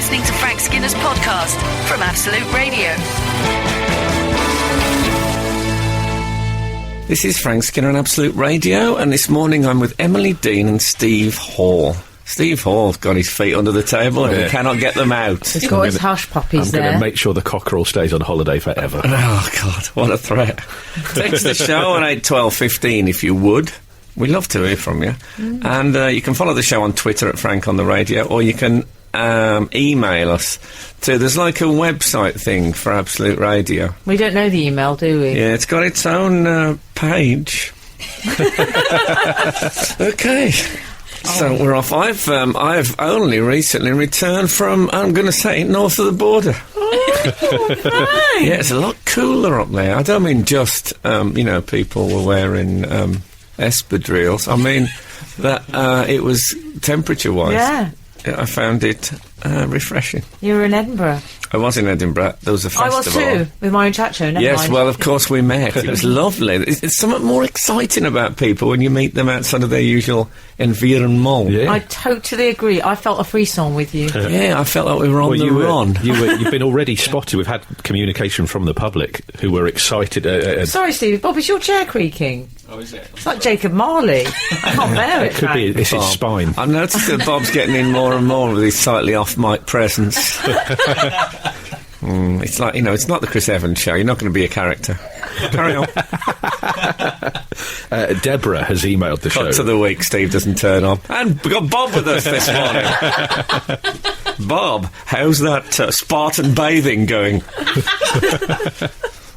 listening to Frank Skinner's podcast from Absolute Radio. This is Frank Skinner on Absolute Radio, and this morning I'm with Emily Dean and Steve Hall. Steve Hall's got his feet under the table and he cannot get them out. He's got his hush puppies there. I'm going to make sure the cockerel stays on holiday forever. Oh, God, what a threat. Text the show on 8 12 15 if you would. We'd love to hear from you. And you can follow the show on Twitter at Frank on the Radio, or you can email us to... There's like a website thing for Absolute Radio. We don't know the email, do we? Yeah, it's got its own page. Okay. So we're off. I've only recently returned from, I'm going to say, north of the border. Oh, yeah, it's a lot cooler up there. I don't mean just, people were wearing espadrilles. I mean that it was temperature-wise. Yeah. I found it refreshing. You were in Edinburgh. I was in Edinburgh. There was a festival. I was too, with my own chat show. Never yes, mind. well, of course we met. It was lovely. It's something more exciting about people when you meet them outside of their usual environment. Yeah. I totally agree. I felt a frisson with you. Yeah, I felt like we were on the run. You've been already spotted. We've had communication from the public who were excited. Sorry, Steve. Bob, is your chair creaking? Oh, is it? It's like Jacob Marley. I can't bear it. Could be. It's his spine. I've noticed that Bob's getting in more and more with his slightly off-mic presence. It's like, it's not the Chris Evans show. You're not going to be a character. Carry on. Deborah has emailed the show. Cut to the week Steve doesn't turn on. And we've got Bob with us this morning. Bob, how's that Spartan bathing going?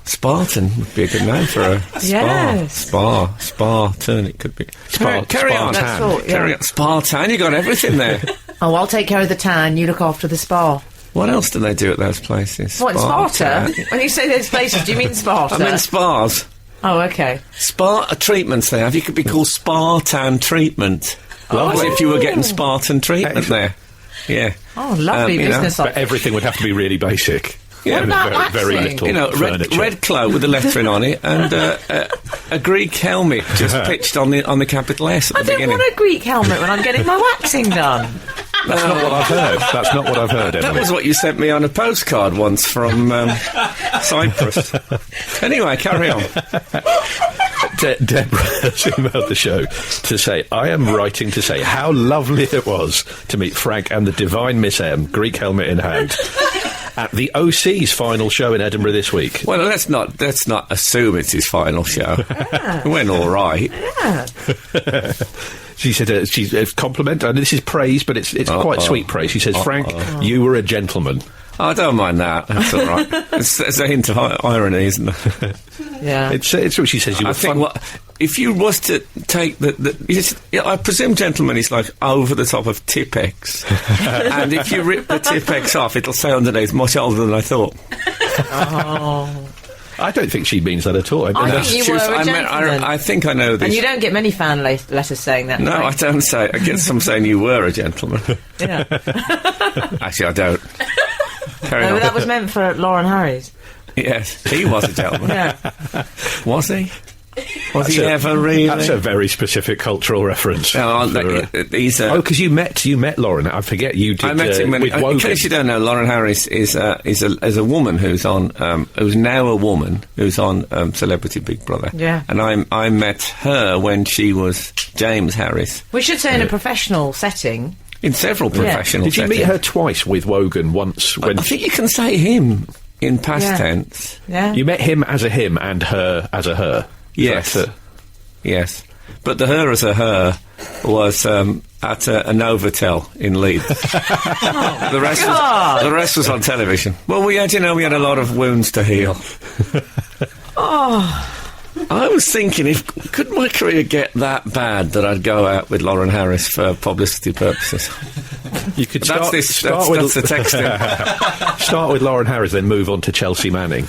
Spartan would be a good name for a spa. Yes. Spartan, it could be. Carry on. Spartan. Carry on. Spartan, you got everything there. Oh, I'll take care of the tan, you look after the spa. What else do they do at those places? What, in Sparta? When you say those places, do you mean Sparta? I mean spas. Oh, okay. Spa treatments they have. You could be called Spartan treatment. Lovely if you were getting Spartan treatment there. Yeah. Oh, lovely business. But everything would have to be really basic. Yeah, very little furniture. red cloak with the lettering on it, and a Greek helmet just pitched on the capital S at the beginning. I don't want a Greek helmet when I'm getting my waxing done. That's not what I've heard. That's not what I've heard, Emily. That was what you sent me on a postcard once from Cyprus. Anyway, carry on. Deborah has emailed the show to say, I am writing to say how lovely it was to meet Frank and the divine Miss M, Greek helmet in hand, at the OC's final show in Edinburgh this week. Well, let's not assume it's his final show. It went all right. Yeah. She said, she's a compliment, and this is praise, but it's quite sweet praise. She says, Frank, you were a gentleman. I don't mind that. That's all right. It's a hint of irony, isn't it? Yeah. It's what she says. You were fun. If you was to take I presume, gentlemen, is like over the top of Tipex. And if you rip the Tipex off, it'll say underneath, much older than I thought. Oh. I don't think she means that at all. I think you were a gentleman. I think I know this. And you don't get many fan letters saying that. No, right? I don't say. I get some saying you were a gentleman. Yeah. Actually, I don't. Carry on. But that was meant for Lauren Harries. Yes, he was a gentleman. Yeah. Was he? Was he ever really? That's a very specific cultural reference. Because you met Lauren. I forget you did. I met him with Wogan. In case you don't know, Lauren Harris is a woman who's on who's now a woman who's on Celebrity Big Brother. Yeah. And I met her when she was James Harris. We should say in a professional setting. In several professional settings. Did you meet her twice with Wogan once? I think you can say him in past tense. Yeah. You met him as a him and her as a her. Yes. Yes. But the her as a her was at a Novotel in Leeds. The rest was on television. Well, we had a lot of wounds to heal. I was thinking, could my career get that bad that I'd go out with Lauren Harris for publicity purposes? You could that's the texting. Start with Lauren Harris, then move on to Chelsea Manning.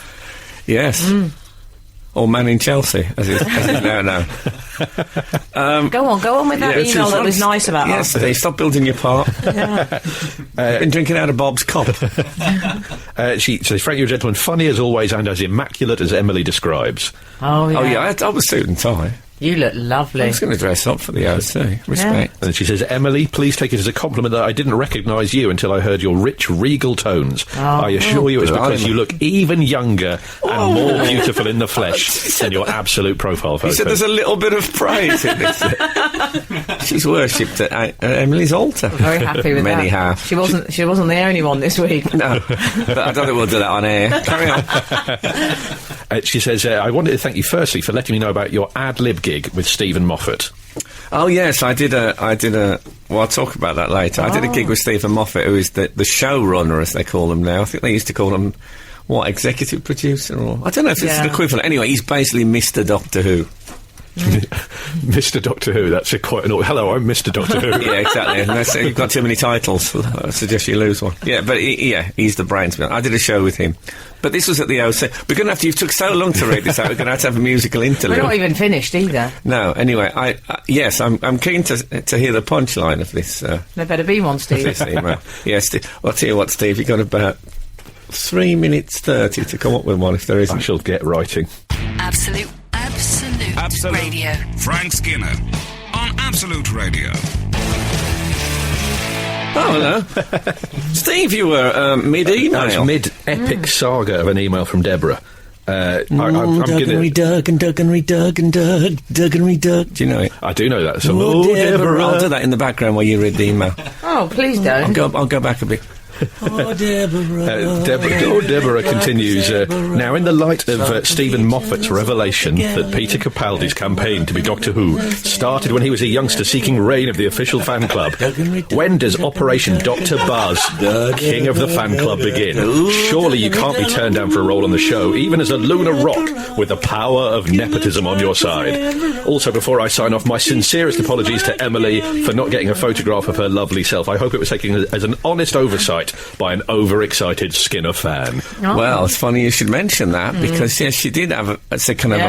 Yes. Or Manning Chelsea, as it's now known. Go on with that email that was nice about us. Yes, stop building your part. Been drinking out of Bob's cup. She says, Frank, you're a gentleman, funny as always and as immaculate as Emily describes. Oh, yeah. I was suit and tie. You look lovely. I was going to dress up for the OC. Respect. And she says, Emily, please take it as a compliment that I didn't recognise you until I heard your rich, regal tones. I assure you it's because you look even younger and more beautiful in the flesh than your absolute profile photo. He said there's a little bit of praise in this. She's worshipped at Emily's altar. Very happy with Many that. have. She wasn't the only one this week. No, but I don't think we'll do that on air. Carry on. She says, I wanted to thank you firstly for letting me know about your ad-lib gig with Stephen Moffat. Oh yes, I did a. Well, I'll talk about that later. I did a gig with Stephen Moffat, who is the showrunner, as they call them now. I think they used to call him executive producer, or I don't know if it's an equivalent. Anyway, he's basically Mr. Doctor Who. Mr. Doctor Who, that's quite an... Hello, I'm Mr. Doctor Who. Yeah, exactly. Unless you've got too many titles, I suggest you lose one. Yeah, but he's the brains. I did a show with him. But this was at the OC. We're going to have to... You took so long to read this out, we're going to have a musical interlude. We're not even finished either. No, anyway, I'm keen to hear the punchline of this... there better be one, Steve. This email. Yes, Steve. I'll tell you what, Steve, you've got about 3 minutes 30 to come up with one if there isn't. I shall get writing. Absolute Radio. Frank Skinner on Absolute Radio. Oh, hello. Steve, you were mid-email. I was mid-epic saga of an email from Deborah. I'm Doug and re-Doug and Doug and re-Doug and Doug and re-Doug. Do you know it? I do know that song. Oh, Deborah. I'll do that in the background while you read the email. Oh, please don't. I'll go back a bit. Oh, Deborah. Deborah continues, now in the light of Stephen Moffat's revelation that Peter Capaldi's campaign to be Doctor Who started when he was a youngster seeking reign of the official fan club, when does Operation Dr. Buzz, King of the Fan Club, begin? Surely you can't be turned down for a role on the show, even as a lunar rock, with the power of nepotism on your side. Also, before I sign off, my sincerest apologies to Emily for not getting a photograph of her lovely self. I hope it was taken as an honest oversight by an overexcited Skinner fan. Oh. Well, it's funny you should mention that, because, yes, she did have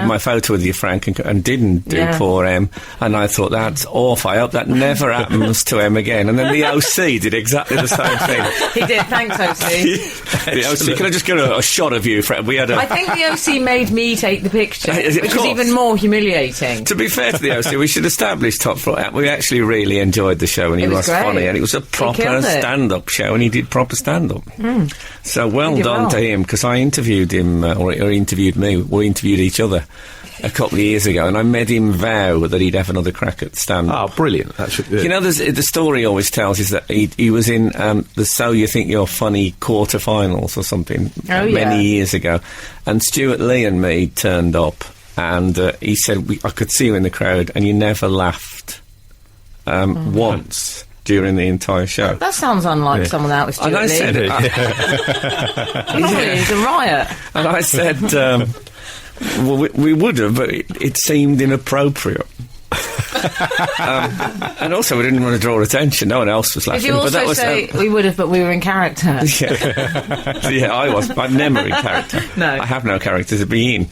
my photo with you, Frank, and didn't do poor Em, and I thought, that's awful. I hope that never happens to Em again. And then the OC did exactly the same thing. He did, thanks, OC. The OC, can I just get a shot of you, Frank? I think the OC made me take the picture, which was even more humiliating. To be fair to the OC, we should establish top floor. We actually really enjoyed the show, and he was funny, and it was a proper stand-up show, and he did proper stand-up. So well done to him, because I interviewed him, or he interviewed me, we interviewed each other a couple of years ago, and I made him vow that he'd have another crack at stand-up. Oh, brilliant. That's you know, the story always tells is that he was in the So You Think You're Funny quarterfinals or something many years ago, and Stuart Lee and me turned up, and he said, I could see you in the crowd, and you never laughed once during the entire show. That sounds unlike someone out with Stuart Lee. And I said, it's a riot. And I said, well, we would have, but it seemed inappropriate. And also, we didn't want to draw attention. No one else was laughing. Did you also say we would have, but we were in character? Yeah, I was. I'm never in character. No, I have no character to be in.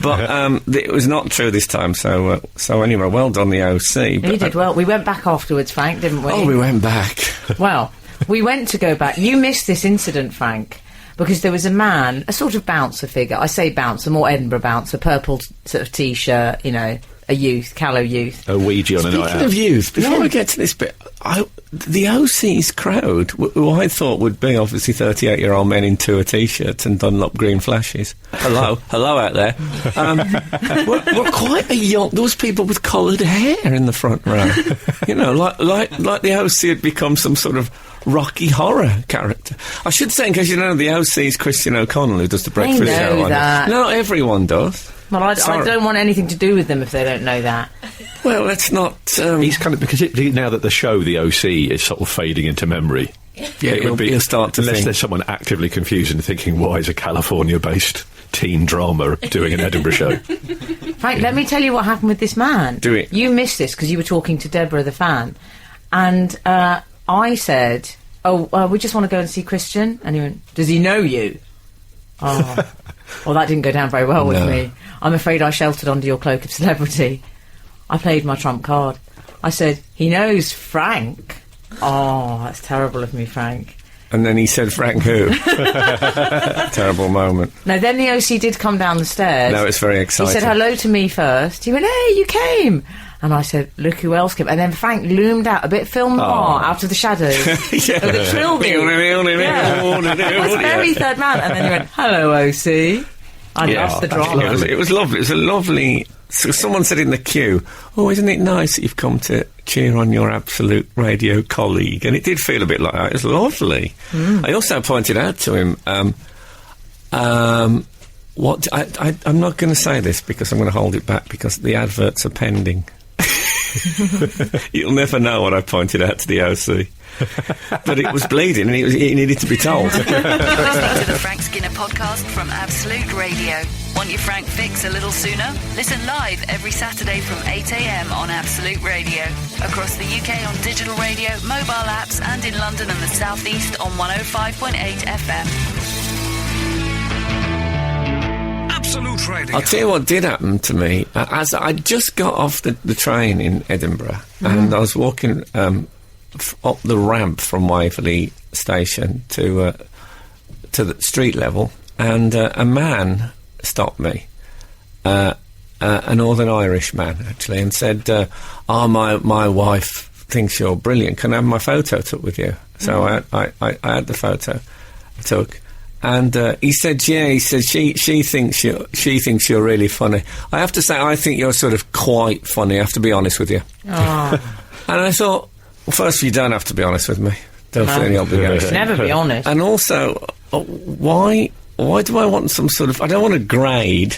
But it was not true this time. So anyway, well done, the OC. You did well. We went back afterwards, Frank, didn't we? Oh, we went back. Well, we went to go back. You missed this incident, Frank, because there was a man, a sort of bouncer figure. I say bouncer, more Edinburgh bouncer, purple sort of T-shirt, you know. A youth, callow youth. A Ouija on a night out. Speaking of youth, before I get to this bit, the OC's crowd, who I thought would be obviously 38-year-old men in tour T-shirts and Dunlop green flashes. Hello out there. Were quite a young... There was people with coloured hair in the front row. You know, like the OC had become some sort of Rocky Horror character. I should say, in case you don't know, the OC's Christian O'Connell, who does the breakfast show. That. No, not everyone does. Well, I don't want anything to do with them if they don't know that. Well, let's not... He's kind of... Because now that the show, the OC, is sort of fading into memory... Yeah, he'll start to unless there's someone actively confused and thinking, why is a California-based teen drama doing an Edinburgh show? Frank, let me tell you what happened with this man. Do it. You missed this because you were talking to Deborah the fan. And I said, we just want to go and see Christian. And he went, does he know you? Oh... Well, that didn't go down very well with me. I'm afraid I sheltered under your cloak of celebrity. I played my trump card. I said, he knows Frank. Oh, that's terrible of me, Frank. And then he said, Frank who? Terrible moment. No, then the OC did come down the stairs. No, it's very exciting. He said hello to me first. He went, hey, you came. And I said, look who else came. And then Frank loomed out, a bit film noir, out of the shadows. Yeah. Of the trilby. It was very third man. And then he went, hello, OC. I lost the drama. It was lovely. It was a lovely... So someone said in the queue, oh, isn't it nice that you've come to cheer on your Absolute Radio colleague? And it did feel a bit like that. It was lovely. I also pointed out to him, I'm not going to say this because I'm going to hold it back because the adverts are pending. You'll never know what I pointed out to the OC. But it was bleeding and he needed to be told. Listening to the Frank Skinner podcast from Absolute Radio. Want your Frank fix a little sooner? Listen live every Saturday from 8 a.m. on Absolute Radio. Across the UK on digital radio, mobile apps, and in London and the South East on 105.8 FM. Absolute Radio. I'll tell you what did happen to me. As I just got off the train in Edinburgh and I was walking up the ramp from Waverley Station to the street level, and a man stopped me, a Northern Irish man actually, and said, my wife thinks you're brilliant, can I have my photo took with you? So I had the photo I took, and he said she thinks you're really funny. I have to say I think you're sort of quite funny, I have to be honest with you. And I thought, well, first, you don't have to be honest with me. Don't feel any obligation. Never be honest. And also, why do I want some sort of... I don't want a grade.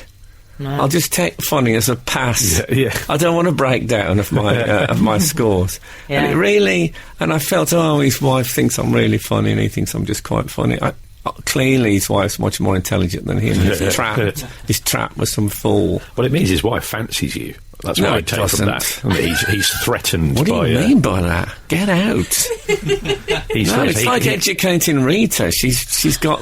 No. I'll just take funny as a pass. Yeah. I don't want a breakdown of my scores. Yeah. And it really... And I felt, his wife thinks I'm really funny and he thinks I'm just quite funny. Clearly, his wife's much more intelligent than him. He's trapped with some fool. Well, it means his wife fancies you. That's what I take from that. I mean, he's threatened by... What do you mean by that? Get out. It's like educating Rita. She's got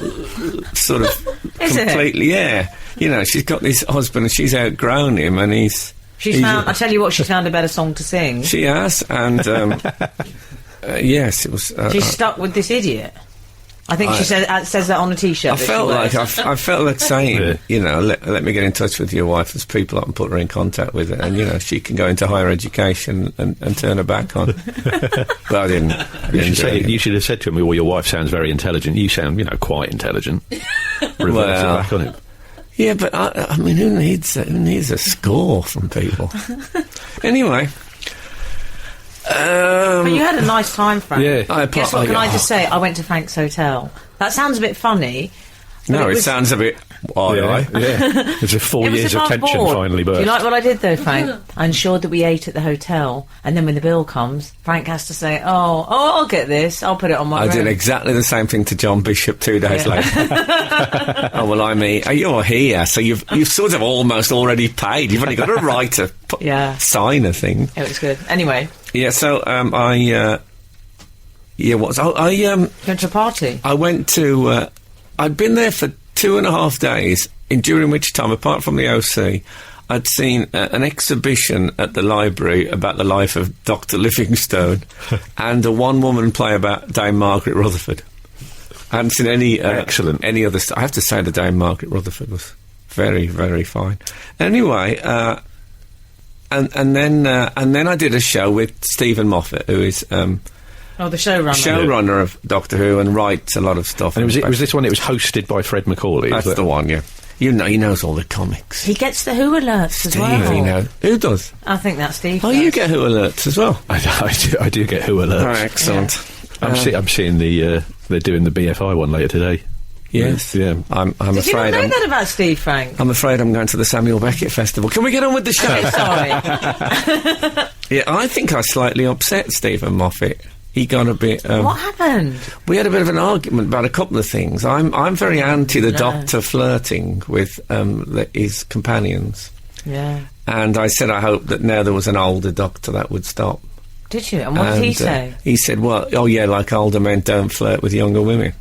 sort of completely... Yeah. You know, she's got this husband and she's outgrown him and he's found... I tell you what, she's found a better song to sing. She has, and... yes, it was... she's stuck with this idiot. I think she says that on a T-shirt. I felt like saying, you know, let me get in touch with your wife as people up and put her in contact with her, and you know she can go into higher education and turn her back on. But I didn't. You should have said to him, "Well, your wife sounds very intelligent. You sound, quite intelligent." Reverse it back on him. Yeah, but I mean, who needs a score from people? Anyway. But you had a nice time, Frank. Yeah. Guess what? Can I just say? I went to Frank's hotel. That sounds a bit funny. No, it sounds a bit... Yeah. There's 4 years of tension finally burst. Do you like what I did, though, Frank? I ensured that we ate at the hotel, and then when the bill comes, Frank has to say, I'll get this. I'll put it on my room. I did exactly the same thing to John Bishop 2 days later. I'm you're here, so you've sort of almost already paid. You've only got to write sign a thing. It was good. Anyway... Yeah, so I went to a party. I went to. I'd been there for 2.5 days, during which time, apart from the OC, I'd seen an exhibition at the library about the life of Dr. Livingstone, and a one-woman play about Dame Margaret Rutherford. I hadn't seen any any other. I have to say, the Dame Margaret Rutherford was very, very fine. Anyway. And then I did a show with Stephen Moffat, who is the showrunner of Doctor Who and writes a lot of stuff. And was this one? It was hosted by Fred Macaulay. That's the one. Yeah, he knows all the comics. He gets the Who alerts as well. Steve, who does? I think that's Steve. Oh, you get Who alerts as well. I do get Who alerts. Oh, excellent. Yeah. I'm seeing they're doing the BFI one later today. Yes, yeah. I'm afraid. Did you not know that about Steve, Frank? I'm afraid I'm going to the Samuel Beckett Festival. Can we get on with the show? Okay, sorry. Yeah, I think I slightly upset Stephen Moffat. He got a bit... what happened? We had a bit of an argument about a couple of things. I'm very anti the Doctor flirting with his companions. Yeah. And I said I hoped that now there was an older Doctor that would stop. Did you? And what did he say? He said, like older men don't flirt with younger women.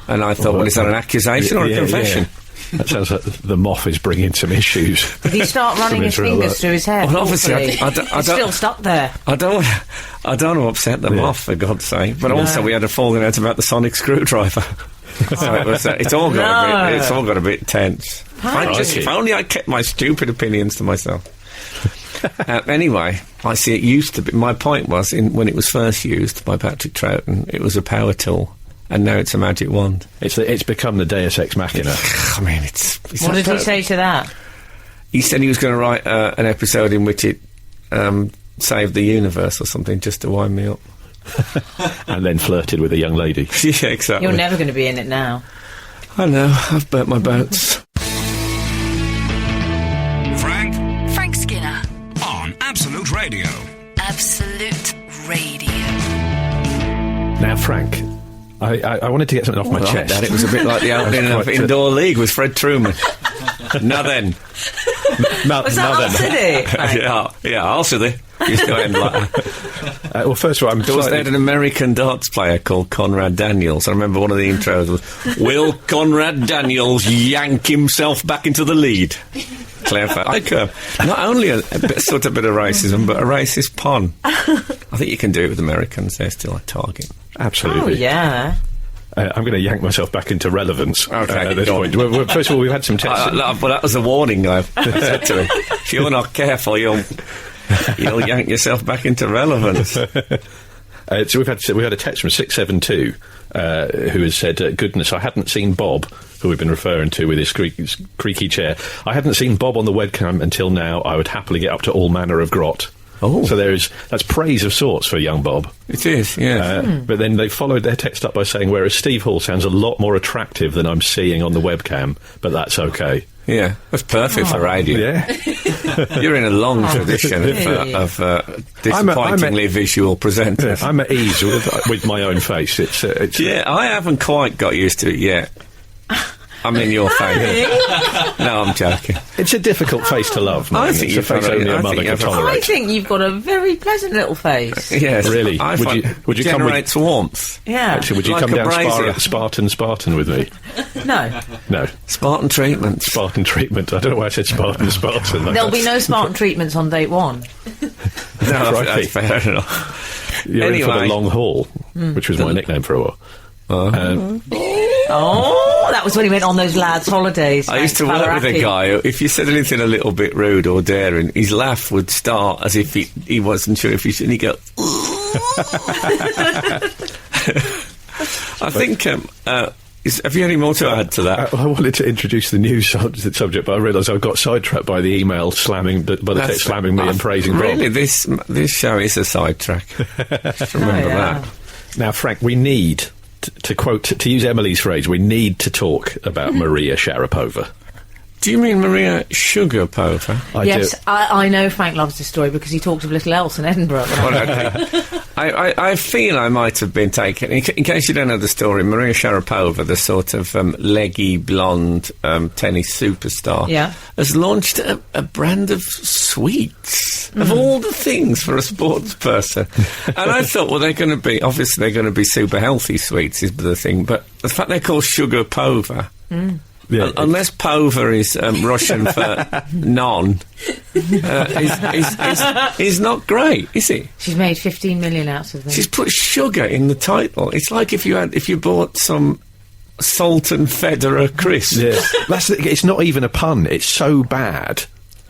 And I thought, is that an accusation or a confession? That sounds like the moth is bringing some issues. Did he start running his fingers through his hair? Well, obviously, It's still stuck there. I don't want to upset the moth, for God's sake. But also, we had a falling out about the sonic screwdriver. So it's all got a bit tense. If only I kept my stupid opinions to myself. Anyway, I see it used to be. My point was, when it was first used by Patrick Troughton, it was a power tool. And now it's a magic wand. It's become the Deus Ex Machina. I mean, it's what did he say to that? He said he was going to write an episode in which it saved the universe or something, just to wind me up. And then flirted with a young lady. Yeah, exactly. You're never going to be in it now. I know, I've burnt my boats. Frank Skinner On Absolute Radio. Absolute Radio. Now, Frank, I wanted to get something off my chest. That. It was a bit like the opening of Indoor League with Fred Truman. Now then. Was that Alcide? Yeah, Alcide. Just go ahead and like well, first of all, they had an American darts player called Conrad Daniels. I remember one of the intros was, "Will Conrad Daniels yank himself back into the lead?" Clever. Like not only a bit of racism, but a racist pun. I think you can do it with Americans. They're still a target. Absolutely. Oh, yeah. I'm going to yank myself back into relevance at this point. Well, first of all, we've had some tests. Well, that was a warning I said to him. If you're not careful, you'll yank yourself back into relevance. So we've had a text from 672 who has said, "Goodness, I hadn't seen Bob," who we've been referring to with his creaky chair. "I hadn't seen Bob on the webcam until now. I would happily get up to all manner of grot." Oh. So that's praise of sorts for young Bob. It is, yeah. But then they followed their text up by saying, "Whereas Steve Hall sounds a lot more attractive than I'm seeing on the webcam, but that's okay." Yeah, that's perfect for radio. Yeah. You're in a long tradition of disappointingly visual presenters. Yeah, I'm at ease with my own face. It's yeah, I haven't quite got used to it yet. I'm in your face. No, I'm joking. It's a difficult face to love, man. I think it's a face only a mother can tolerate. I think you've got a very pleasant little face. Yes. Really? Would you generates come with warmth? Yeah. Actually, would you like come down brazier. Spartan with me? No. No. Spartan treatment. Spartan treatment. I don't know why I said Spartan. There'll be no Spartan treatments on date one. No, that's fair enough. You're in for the long haul, which was my nickname for a while. Oh, that was when he went on those lads' holidays. I used to work with a guy who, if you said anything a little bit rude or daring, his laugh would start as if he wasn't sure if he should, and he'd go, I think, have you any more to add to that? I wanted to introduce the news subject, but I realised I got sidetracked by the email slamming me and praising Bob. Really, this show is a sidetrack. Just remember that. Now, Frank, we need... To use Emily's phrase, we need to talk about Maria Sharapova. Do you mean Maria Sugarpova? Yes, I know Frank loves this story because he talked of little else in Edinburgh. I feel I might have been taken. In case you don't know the story, Maria Sharapova, the sort of leggy, blonde tennis superstar, has launched a brand of sweets, of all the things for a sports person. And I thought, well, they're going to be super healthy sweets is the thing, but the fact they're called Sugarpova... Yeah, unless Pova is Russian for none, is not great, is it? She's made 15 million out of them. She's put sugar in the title. It's like if you bought some Sultan Federer crisps. Yeah. It's not even a pun. It's so bad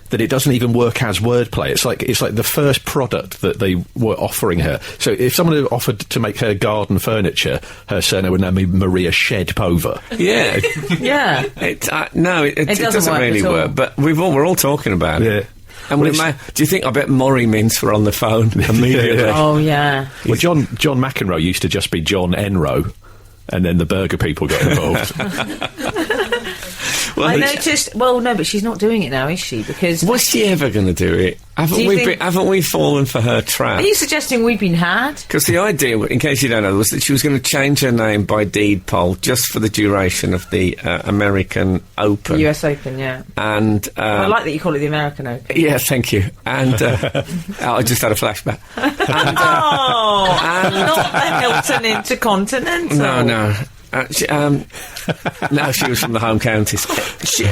that it doesn't even work as wordplay. It's like the first product that they were offering her. So if someone had offered to make her garden furniture, her surname would now be Maria Shedpova. Yeah, yeah. It doesn't really work. But we're all talking about it. And do you think? I bet Murray Mince were on the phone immediately. Oh yeah. Well, John McEnroe used to just be John Enroe, and then the burger people got involved. Well, I noticed. Well, no, but she's not doing it now, is she? Because was she ever going to do it? Haven't we fallen for her trap? Are you suggesting we've been had? Because the idea, in case you don't know, was that she was going to change her name by deed poll just for the duration of the American Open, US Open, yeah. And I like that you call it the American Open. Yeah, thank you. And I just had a flashback. And, not the Hilton Intercontinental. No. No, she was from the home counties. She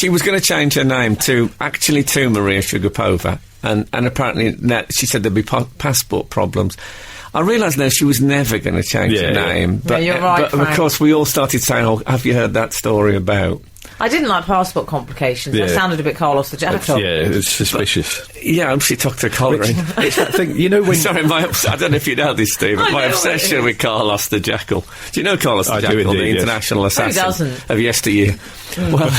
was going to change her name to Maria Sugarpova, and apparently she said there'd be passport problems. I realise now she was never going to change her name, but, you're right, but of course we all started saying, "Oh, have you heard that story about?" I didn't like passport complications. That sounded a bit Carlos the Jackal. Yeah, it's suspicious. She took to collaring. It's that thing, you know when... Sorry, I don't know if you know this, Steve, but my obsession with Carlos the Jackal. Do you know Carlos the Jackal, indeed, the international assassin of yesteryear? Well,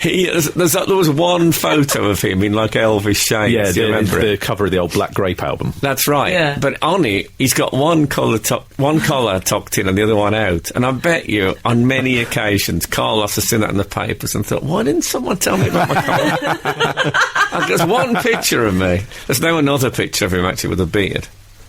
there was one photo of him in like Elvis shades. Yeah, do you remember the cover of the old Black Grape album. That's right. Yeah. But on it, he's got one collar tucked in and the other one out. And I bet you, on many occasions, Carlos has seen that in the papers and thought, why didn't someone tell me about my collar? There's one picture of me. There's now another picture of him actually with a beard.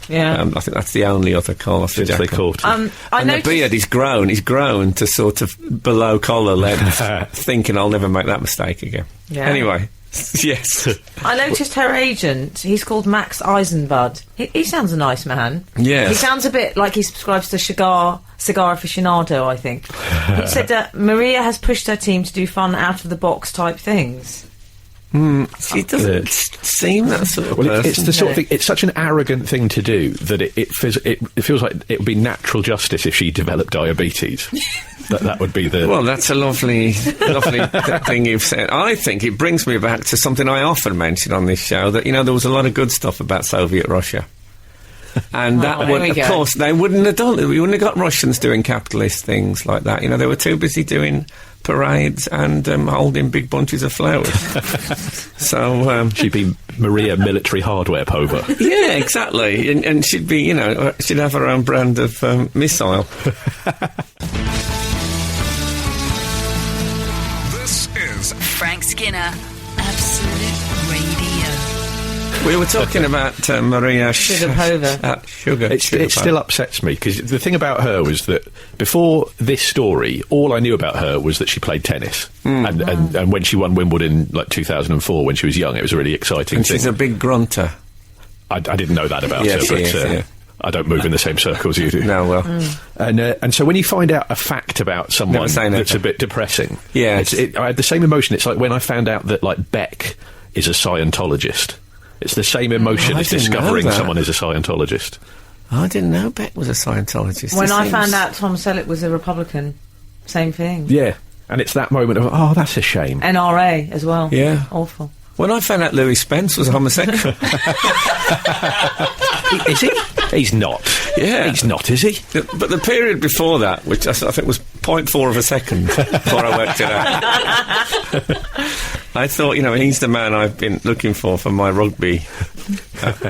Yeah. I think that's the only other Carlos the Jackal. I and the beard, he's grown to sort of below collar length, thinking I'll never make that mistake again. Yeah. Anyway, yes. I noticed her agent, he's called Max Eisenbud. He sounds a nice man. Yes. He sounds a bit like he subscribes to Cigar Aficionado, I think. He said Maria has pushed her team to do fun out-of-the-box type things. She doesn't seem that sort of person. It's the sort of thing. It's such an arrogant thing to do that it feels like it would be natural justice if she developed diabetes. that would be the. Well, that's a lovely thing you've said. I think it brings me back to something I often mention on this show, that there was a lot of good stuff about Soviet Russia. And that would, of course, they wouldn't have done it. We wouldn't have got Russians doing capitalist things like that. They were too busy doing parades and holding big bunches of flowers. So she'd be Maria Military Hardware Pova. Yeah, exactly. And she'd be, she'd have her own brand of missile. This is Frank Skinner, Absolute Radio. We were talking about Maria Sugarpova. It still upsets me, because the thing about her was that before this story, all I knew about her was that she played tennis. And when she won Wimbledon, like 2004, when she was young, it was a really exciting thing. She's a big grunter. I didn't know that about her, but I don't move in the same circles you do. No, well. And so when you find out a fact about someone that's a bit depressing, I had the same emotion. It's like when I found out that, like, Beck is a Scientologist. It's the same emotion as discovering someone is a Scientologist. I didn't know Beck was a Scientologist. When I found out Tom Selleck was a Republican, same thing. Yeah, and it's that moment of, oh, that's a shame. NRA as well. Yeah. Awful. When I found out Louis Spence was a homosexual. Is he? He's not. Yeah. He's not, is he? But the period before that, which I think was 0.4 of a second before I worked it out, I thought, he's the man I've been looking for my rugby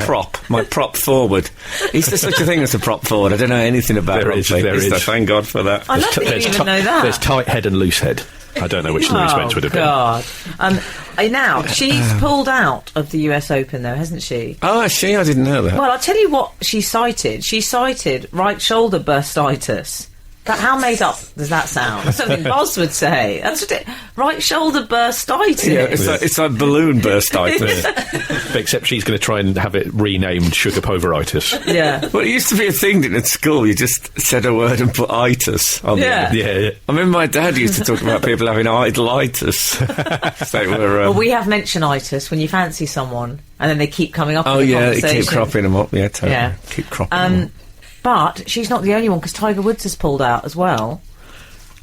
prop, my prop forward. Is there such a thing as a prop forward? I don't know anything about rugby. There is. Thank God for that. I don't think you even know that. There's tight head and loose head. I don't know which Louis Spence would have been. Now, she's pulled out of the US Open, though, hasn't she? Oh, has she? I didn't know that. Well, I'll tell you what she cited. She cited right shoulder burstitis. How made up does that sound? That's something Boz would say. That's what right shoulder burstitis. Yeah, it's like balloon burstitis. Except she's going to try and have it renamed Sugarpoveritis. Yeah. Well, it used to be a thing that at school you just said a word and put itis on the end. Yeah. I remember my dad used to talk about people having idolitis. So well, we have mention-itis when you fancy someone and then they keep coming up in the conversation. They keep cropping them up. Yeah, totally. Yeah. Keep cropping them up. But she's not the only one, because Tiger Woods has pulled out as well.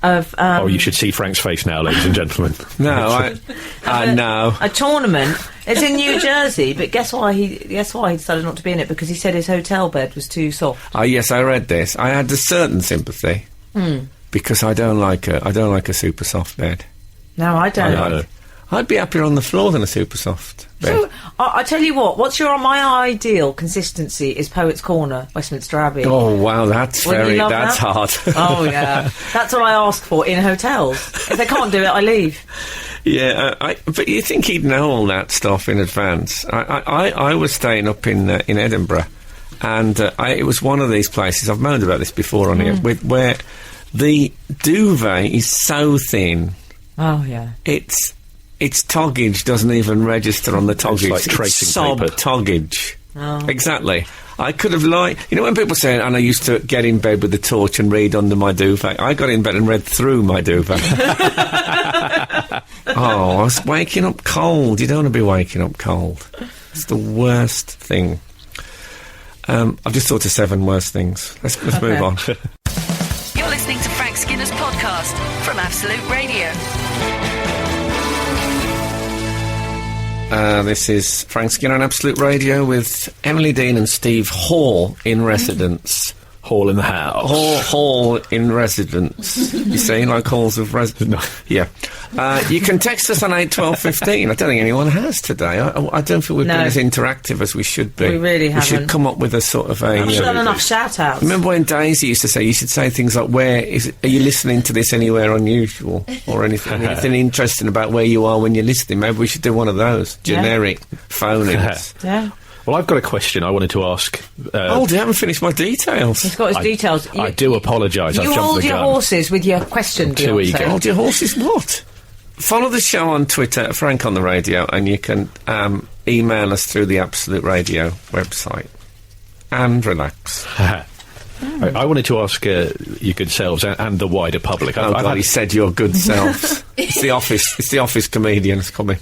You should see Frank's face now, ladies and gentlemen. No, I know. A tournament. It's in New Jersey, but guess why he decided not to be in it? Because he said his hotel bed was too soft. Oh yes, I read this. I had a certain sympathy because I don't like a super soft bed. No, I don't. I'd be happier on the floor than a super soft bed. So, I tell you what, my ideal consistency is Poets' Corner, Westminster Abbey. Oh, wow, that's hard. Oh, yeah. That's what I ask for in hotels. If they can't do it, I leave. Yeah, but you think he'd know all that stuff in advance. I was staying up in Edinburgh, and it was one of these places, I've moaned about this before on here, where the duvet is so thin. Oh, yeah. Its toggage doesn't even register on the toggage. It's like tracing sob paper. toggage. Oh. Exactly. I could have when people say, and I used to get in bed with the torch and read under my duvet, I got in bed and read through my duvet. Oh, I was waking up cold. You don't want to be waking up cold. It's the worst thing. I've just thought of 7 worst things. Let's move on. You're listening to Frank Skinner's podcast from Absolute Radio. This is Frank Skinner on Absolute Radio with Emily Dean and Steve Hall in residence. Hall in the house. Hall in residence. You see, like halls of residence. No. Yeah. You can text us on 81215. I don't think anyone has today. I don't feel we've been as interactive as we should be. We really haven't. We should come up with a sort of a... I've done enough shout-outs. Remember when Daisy used to say, you should say things like, are you listening to this anywhere unusual? Or anything interesting about where you are when you're listening? Maybe we should do one of those generic phone-ins. Yeah. Well, I've got a question I wanted to ask. Hold, I haven't finished my details. He's got his details. I do apologise. I've You jumped hold the your gun. horses with your question, Too Beyonce. eager. Hold your horses, what? Follow the show on Twitter at Frank on the Radio, and you can email us through the Absolute Radio website. And relax. I wanted to ask your good selves and the wider public. Oh, God, he said your good selves. It's the office comedians coming.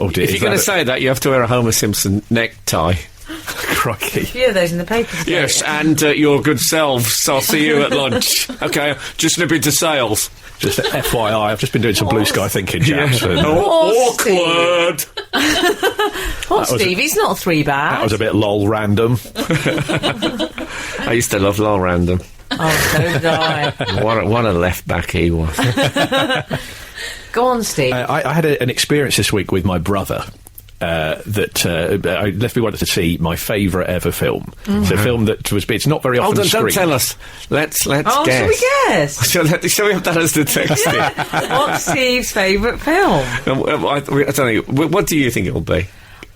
Oh, dear. If you're going to say that, you have to wear a Homer Simpson necktie. Crikey. A few of those in the papers. Yes, and your good selves. I'll see you at lunch. OK, just nip into sales. Just FYI, I've just been doing some blue sky thinking, chaps. and, Awkward. Steve, he's not 3 bad. that was a bit lol random. I used to love Lol Random. Oh, so did I. What a left back he was. Go on, Steve. I had an experience this week with my brother. I left me wanted to see my favourite ever film. It's a film that it's not very often Hold on, don't screened. tell us. Let's Oh, guess. shall we guess? Shall we have that as the text? What's Steve's favourite film? I don't know. What do you think it'll be?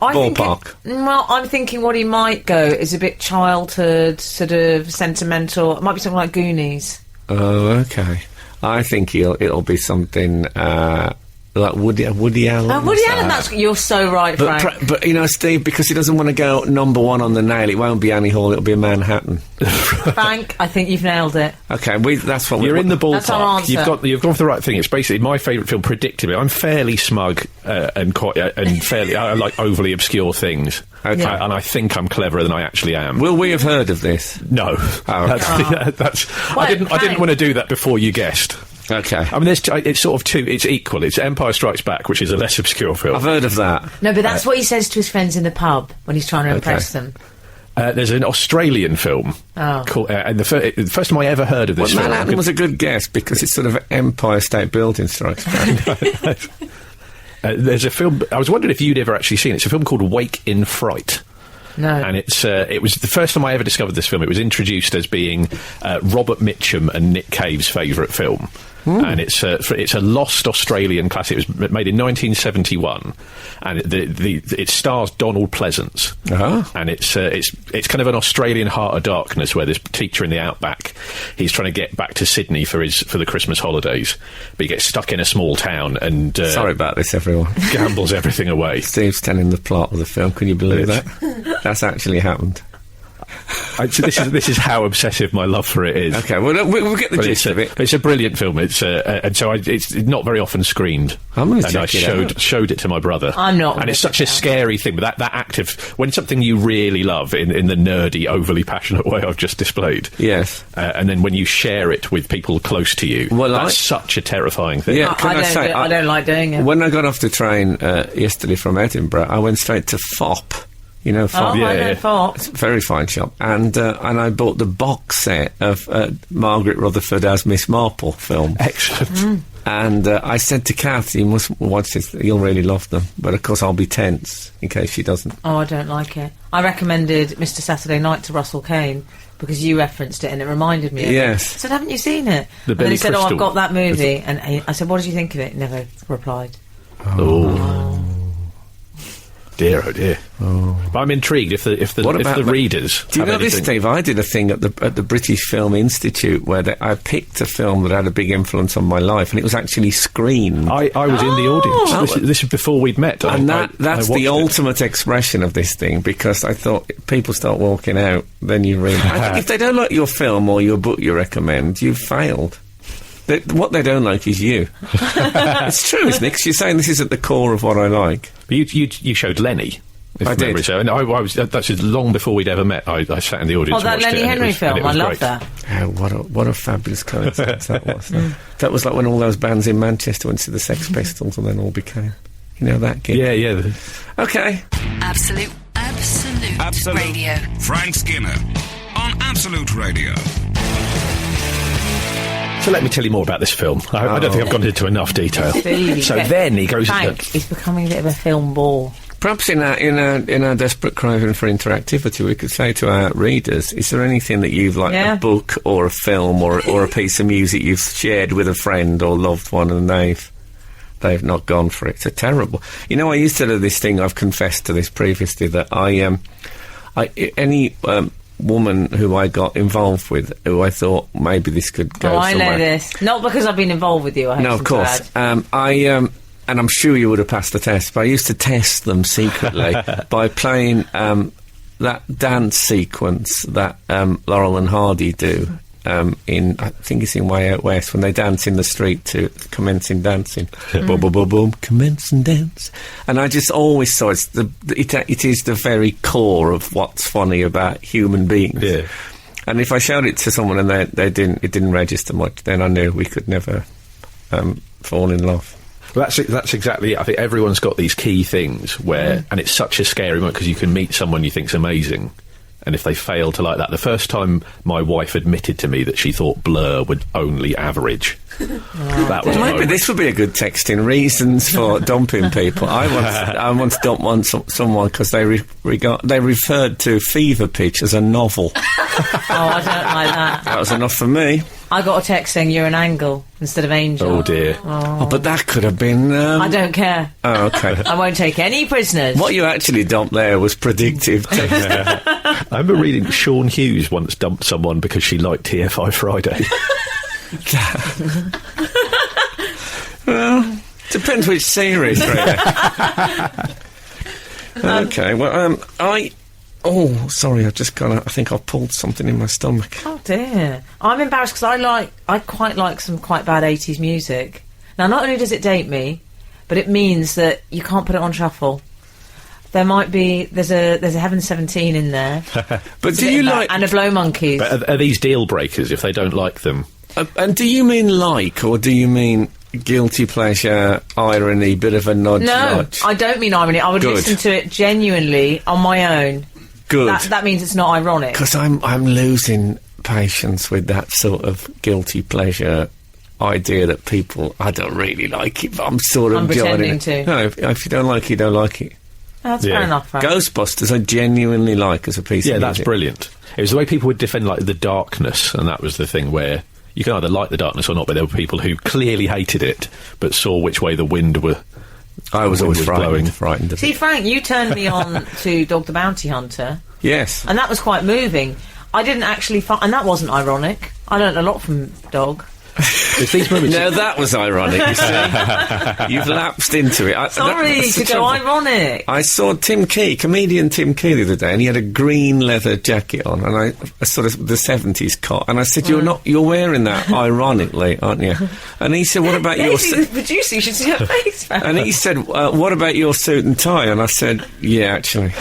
Ballpark. Well, I'm thinking what he might go is a bit childhood, sort of sentimental. It might be something like Goonies. Oh, okay. I think it'll be something like Woody Allen. Oh, Woody Allen, you're so right, Frank. But you know, Steve, because he doesn't want to go number 1 on the nail, it won't be Annie Hall, it'll be Manhattan. Frank, I think you've nailed it. Okay, that's what You're in the ballpark. That's our answer. You've gone for the right thing. It's basically my favourite film. Predictably, I'm fairly smug and quite and fairly. I like overly obscure things. Okay. And I think I'm cleverer than I actually am. Will we have heard of this? No, that's. I didn't want to do that before you guessed. Okay. I mean, it's sort of two. It's equal. It's Empire Strikes Back, which is a less obscure film. I've heard of that. No, but that's what he says to his friends in the pub when he's trying to impress them. There's an Australian film called, and the first time I ever heard of this film. Manhattan was a good guess because it's sort of Empire State Building Strikes Back. There's a film. I was wondering if you'd ever actually seen it. It's a film called Wake in Fright. No. And it was the first time I ever discovered this film. It was introduced as being Robert Mitchum and Nick Cave's favourite film. And it's a lost Australian classic. It was made in 1971, and it stars Donald Pleasance. And it's kind of an Australian Heart of Darkness, where this teacher in the outback, he's trying to get back to Sydney for the Christmas holidays, but he gets stuck in a small town and Sorry about this, everyone. Gambles everything away. Steve's telling the plot of the film. Can you believe that? That's actually happened. This is how obsessive my love for it is. Okay, well, we'll get the gist of it. It's a brilliant film. And so it's not very often screened. I'm going to and I check it out. showed it to my brother. I'm not. And it's such a scary thing. But that act of when something you really love in the nerdy, overly passionate way I've just displayed. Yes. And then when you share it with people close to you, that's such a terrifying thing. Yeah, I don't like doing it. When I got off the train yesterday from Edinburgh, I went straight to Fop. You know, Fop. I know Fop. It's a very fine shop. And I bought the box set of Margaret Rutherford as Miss Marple film. Excellent. And I said to Kath, you must watch this, you'll really love them. But of course I'll be tense in case she doesn't. Oh, I don't like it. I recommended Mr. Saturday Night to Russell Kane because you referenced it and it reminded me of Yes. it. I said, haven't you seen it? The And then Billy he said, Crystal. I've got that movie. And I said, what did you think of it? Never replied. Oh. Dear, oh dear. But I'm intrigued if the readers. Do you know this, Steve? I did a thing at the British Film Institute where I picked a film that had a big influence on my life, and it was actually screened. I was in the audience. This is before we'd met. And that's the ultimate expression of this thing, because I thought if people start walking out, then you read. I think if they don't like your film or your book you recommend, you've failed. What they don't like is you. It's true, isn't it? 'Cause you're saying this is at the core of what I like. But you showed Lenny. I did. So, and I was. That's just long before we'd ever met. I sat in the audience. Oh, that and watched Lenny it, Henry film. I love that. Oh, what a fabulous coincidence that was. That was like when all those bands in Manchester went to the Sex Pistols and then all became, that gig. Yeah. Okay. Absolute Radio. Frank Skinner on Absolute Radio. So let me tell you more about this film. I don't think I've gone into enough detail. Then he goes. Frank, he's becoming a bit of a film bore. Perhaps in our desperate craving for interactivity, we could say to our readers, is there anything that you've liked, a book or a film or a piece of music you've shared with a friend or loved one and they've not gone for it? It's terrible. I used to do this thing, I've confessed to this previously, that any woman who I got involved with, who I thought maybe this could go somewhere. I know this. Not because I've been involved with you, I No, of course. And I'm sure you would have passed the test, but I used to test them secretly by playing that dance sequence that Laurel and Hardy do I think it's in Way Out West, when they dance in the street to Commencing Dancing. Boom, boom, boom, boom, commence and dance. And I just always saw it is the very core of what's funny about human beings. Yeah. And if I showed it to someone and it didn't register much, then I knew we could never fall in love. Well, that's exactly it. I think everyone's got these key things where, and it's such a scary moment because you can meet someone you think's amazing, and if they fail to like that. The first time my wife admitted to me that she thought Blur would only average, that was maybe this would be a good texting reasons for dumping people. I once dumped someone because they referred to Fever Pitch as a novel. I don't like that. That was enough for me. I got a text saying you're an angle instead of angel. Oh dear. Oh, but that could have been... I don't care. Oh, okay. I won't take any prisoners. What you actually dumped there was predictive texting. I remember reading Sean Hughes once dumped someone because she liked TFI Friday. Well, depends which series, really. Okay, well, Oh, sorry, I've just I think I've pulled something in my stomach. Oh dear. I'm embarrassed because I quite like some quite bad 80s music. Now, not only does it date me, but it means that you can't put it on shuffle. There might be... There's a Heaven 17 in there. But do you like... And a Blow Monkeys. But are these deal breakers if they don't like them? And do you mean like, or do you mean guilty pleasure, irony, bit of a nudge? No, I don't mean irony. I would listen to it genuinely on my own. Good. That means it's not ironic. Because I'm losing patience with that sort of guilty pleasure idea that people... I don't really like it, but I'm sort of... I'm pretending to. No, if you don't like it, you don't like it. That's fair enough, right? Ghostbusters I genuinely like as a piece of music. Yeah, that's brilliant. It was the way people would defend, like, the darkness, and that was the thing where you can either like the darkness or not, but there were people who clearly hated it, but saw which way the wind were... I was always frightened of See, it. Frank, you turned me on to Dog the Bounty Hunter. Yes. And that was quite moving. I didn't actually find... And that wasn't ironic. I learned a lot from Dog. No, that was ironic, you see. You've lapsed into it. Sorry to go ironic. I saw comedian Tim Key the other day, and he had a green leather jacket on, and I sort of the 70s cot, and I said, you're wearing that ironically, aren't you? And he said, what about your... The producer, you should see her face, Frank. And he said, what about your suit and tie? And I said, yeah, actually.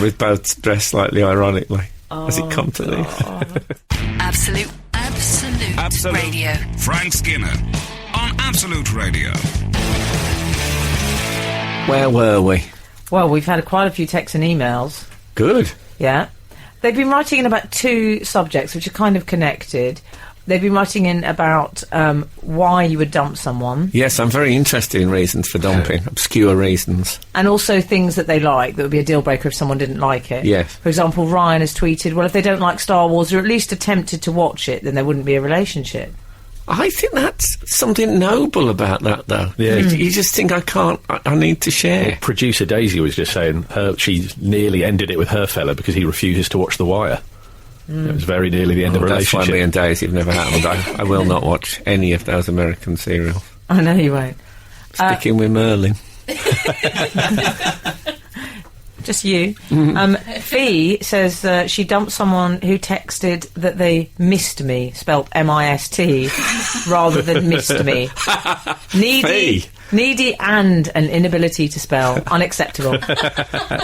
We've both dressed slightly ironically. Has it come to this? Absolute Radio. Frank Skinner on Absolute Radio. Where were we? Well, we've had quite a few texts and emails. Good. Yeah. They've been writing in about two subjects, which are kind of connected. They've been writing in about why you would dump someone. Yes, I'm very interested in reasons for dumping, obscure reasons. And also things that they like, that would be a deal breaker if someone didn't like it. Yes. For example, Ryan has tweeted, well, if they don't like Star Wars or at least attempted to watch it, then there wouldn't be a relationship. I think that's something noble about that, though. Yeah. You just think, I need to share. Producer Daisy was just saying she nearly ended it with her fella because he refuses to watch The Wire. It was very nearly the end of a That's why relationship. me and Daisy have never happened. I will not watch any of those American serials. I know you won't. Sticking with Merlin. Just you. Fee says she dumped someone who texted that they missed me, spelt M-I-S-T, rather than missed me. Needy and an inability to spell. Unacceptable.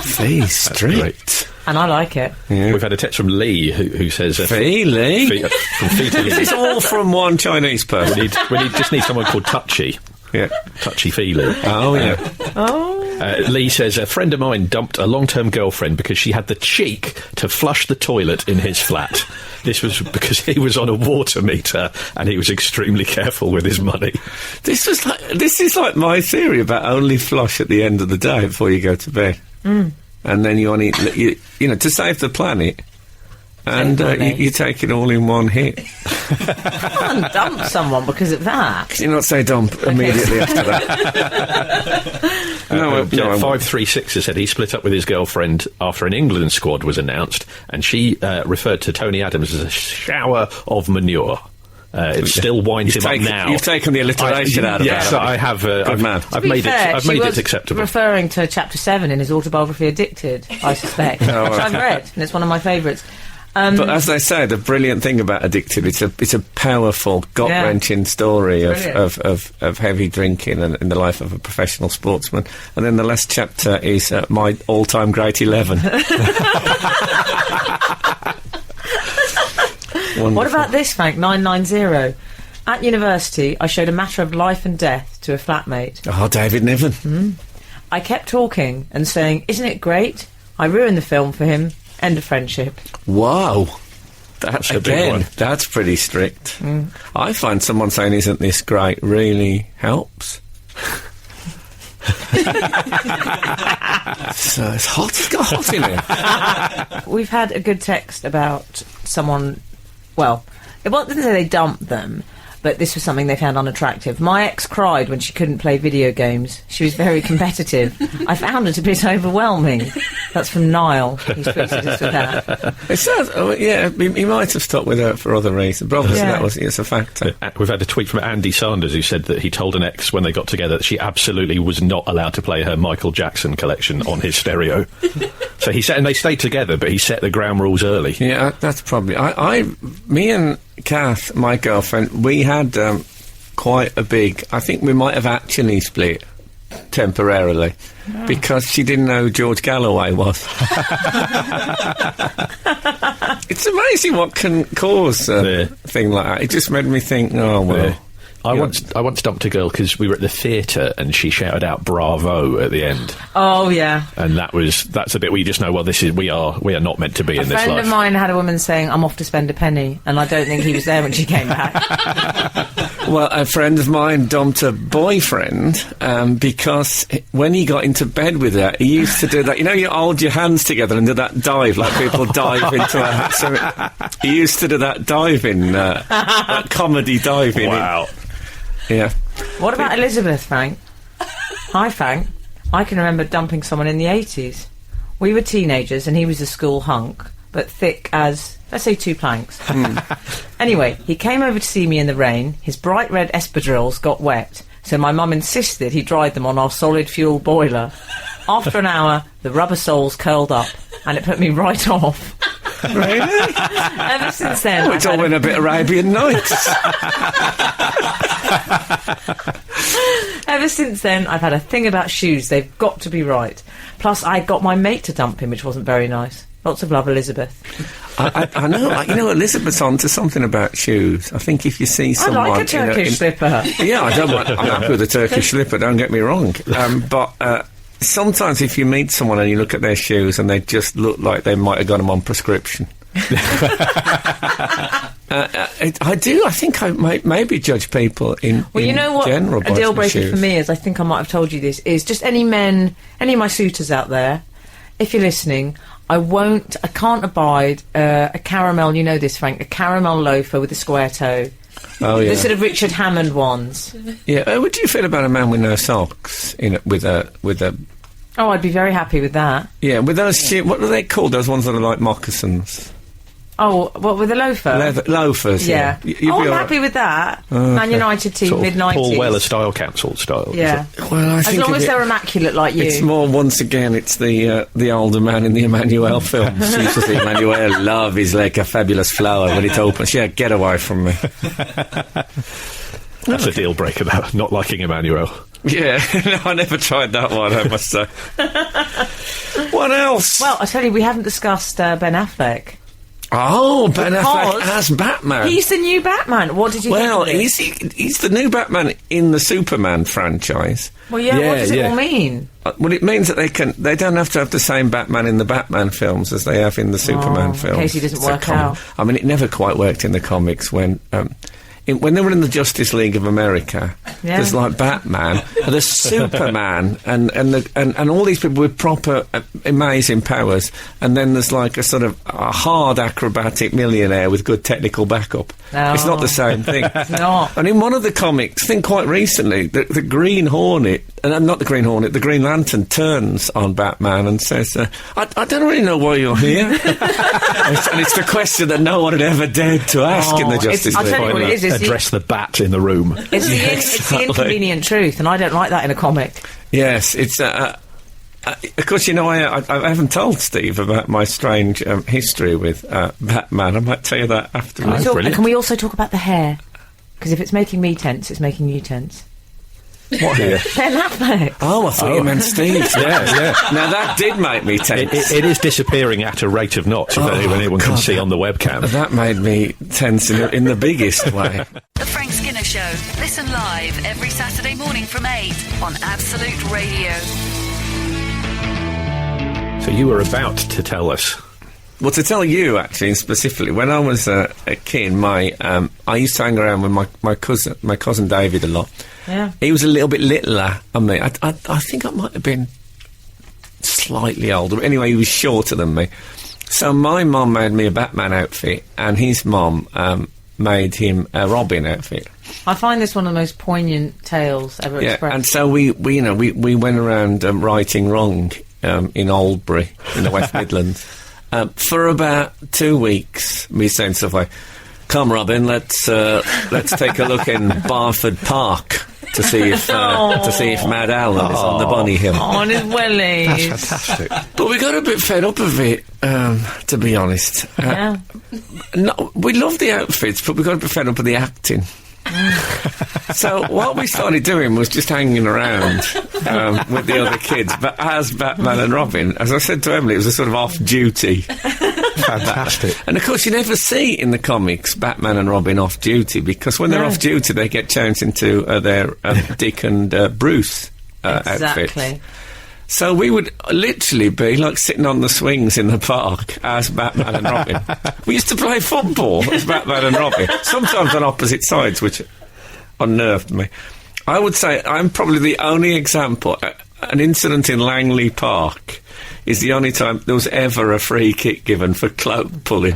Fee, strict. And I like it. Yeah. We've had a text from Lee who says... Fee, Lee? From Fee to Lee. It's all from one Chinese person. we just need someone called Touchy. Yeah. Touchy-feely. Oh, yeah. Lee says, a friend of mine dumped a long-term girlfriend because she had the cheek to flush the toilet in his flat. This was because he was on a water meter and he was extremely careful with his money. This is like my theory about only flush at the end of the day before you go to bed. And then you only, you know, to save the planet. And you take it all in one hit. You can't dump someone because of that. Can you not say dump immediately after that? No, 536 has said he split up with his girlfriend after an England squad was announced, and she referred to Tony Adams as a shower of manure. It still winds him up now. You've taken the alliteration out of that. Yes, I have. Good man. I've made it acceptable. Referring to chapter 7 in his autobiography, Addicted, I suspect, which I've read, and it's one of my favourites. But as they say, the brilliant thing about Addicted, it's a powerful, gut-wrenching story of heavy drinking and in the life of a professional sportsman. And then the last chapter is my all-time great 11. What about this, Frank? 990. At university, I showed A Matter of Life and Death to a flatmate. Oh, David Niven. I kept talking and saying, "Isn't it great?" I ruined the film for him. End of friendship. Wow. That's a big one. That's pretty strict. I find someone saying, "Isn't this great?" really helps. So it's hot. It's got hot in here. We've had a good text about someone. Well, it didn't say they dumped them, but this was something they found unattractive. My ex cried when she couldn't play video games. She was very competitive. I found it a bit overwhelming. That's from Niall. He's tweeted us with that. It sounds, he might have stopped with her for other reasons, but obviously it's a factor. We've had a tweet from Andy Sanders who said that he told an ex when they got together that she absolutely was not allowed to play her Michael Jackson collection on his stereo. So he said, and they stayed together, but he set the ground rules early. Yeah, that's probably... Me and Kath, my girlfriend, we had quite a big... I think we might have actually split temporarily because she didn't know who George Galloway was. It's amazing what can cause a thing like that. It just made me think, oh, well... Yeah. I once dumped a girl because we were at the theatre and she shouted out "Bravo" at the end. Oh yeah, and that's a bit where you just know, well, we are not meant to be in this life. A friend of mine had a woman saying, "I'm off to spend a penny," and I don't think he was there when she came back. Well, a friend of mine dumped a boyfriend because when he got into bed with her, he used to do that. You know, you hold your hands together and do that dive, like people dive into a... So he used to do that diving, that comedy diving. Wow. Yeah. What about Elizabeth, Frank? Hi, Frank. I can remember dumping someone in the 80s. We were teenagers and he was a school hunk, but thick as, let's say, 2 planks. Anyway, he came over to see me in the rain. His bright red espadrilles got wet, so my mum insisted he dried them on our solid fuel boiler. After an hour, the rubber soles curled up, and it put me right off. Really? Ever since then... it's all been a bit Arabian Nights. Ever since then, I've had a thing about shoes. They've got to be right. Plus, I got my mate to dump him, which wasn't very nice. Lots of love, Elizabeth. I know. You know, Elizabeth's on to something about shoes. I think if you see someone... I like a Turkish slipper. Yeah, I'm happy with a Turkish slipper, don't get me wrong. But... sometimes if you meet someone and you look at their shoes and they just look like they might have got them on prescription. I think I might maybe judge people in you know what general. A deal breaker for me is, I think I might have told you this, is just any men, any of my suitors out there, if you're listening, I can't abide a caramel, you know this, Frank, a caramel loafer with a square toe. Oh, yeah. The sort of Richard Hammond ones. Yeah. What do you feel about a man with no socks with a? Oh, I'd be very happy with that. Yeah, with those what are they called? Those ones that are like moccasins. Oh, what, with a loafer? Loafers. Yeah. I'm happy with that. Man United team, Sort of mid-90s. Paul Weller style capsule style. Yeah. Well, I As think long as they're immaculate like you. It's more, once again, it's the older man in the Emmanuel films. He used to say, Emmanuel, love is like a fabulous flower when it opens. Yeah, get away from me. That's a deal breaker, that, not liking Emmanuel. Yeah, no, I never tried that one, I must say. What else? Well, I tell you, we haven't discussed Ben Affleck. Oh, Ben Affleck as Batman. He's the new Batman. What did you think of it? He's the new Batman in the Superman franchise. Well, yeah, what does it all mean? Well, it means that they don't have to have the same Batman in the Batman films as they have in the Superman films. In case he doesn't work out. I mean, it never quite worked in the comics when they were in the Justice League of America. There's like Batman, there's Superman, and all these people with proper amazing powers, and then there's like a sort of a hard acrobatic millionaire with good technical backup. It's not the same thing. It's not. And in one of the comics, I think quite recently, the Green Hornet, and not the Green Hornet, the Green Lantern turns on Batman and says, I don't really know why you're here. And it's the question that no one had ever dared to ask in the Justice League. I'll tell you what it is. Address the bat in the room. It's the inconvenient truth, and I don't like that in a comic. Yes, it's... of course, you know, I haven't told Steve about my strange history with Batman. I might tell you that after. Can we also talk about the hair? Because if it's making me tense, it's making you tense. What hair? Ben Affleck. Oh, I thought you meant Steve. Yeah. Now, that did make me tense. It is disappearing at a rate of knots, if anyone can see on the webcam. That made me tense in the biggest way. The Frank Skinner Show. Listen live every Saturday morning from 8 on Absolute Radio. So you were about to tell us. Well, to tell you, actually, specifically, when I was a kid, I used to hang around with my cousin David a lot. Yeah. He was a little bit littler than me. I think I might have been slightly older. But anyway, he was shorter than me. So my mum made me a Batman outfit, and his mum made him a Robin outfit. I find this one of the most poignant tales ever expressed. And so we went around righting wrong in Oldbury, in the West Midlands. For about 2 weeks, me saying stuff like, "Come, Robin, let's take a look in Barford Park to see if Mad Alan is on the Bunny Hill." On his welly. That's fantastic. But we got a bit fed up of it, to be honest. Yeah. No, we love the outfits, but we got a bit fed up of the acting. So what we started doing was just hanging around with the other kids, but as Batman and Robin. As I said to Emily, it was a sort of off-duty. Fantastic. And of course you never see in the comics Batman and Robin off-duty, because when they're off-duty they get changed into their Dick and Bruce outfits. Exactly. So we would literally be like sitting on the swings in the park as Batman and Robin. We used to play football as Batman and Robin, sometimes on opposite sides, which unnerved me. I would say I'm probably the only example. An incident in Langley Park is the only time there was ever a free kick given for cloak pulling.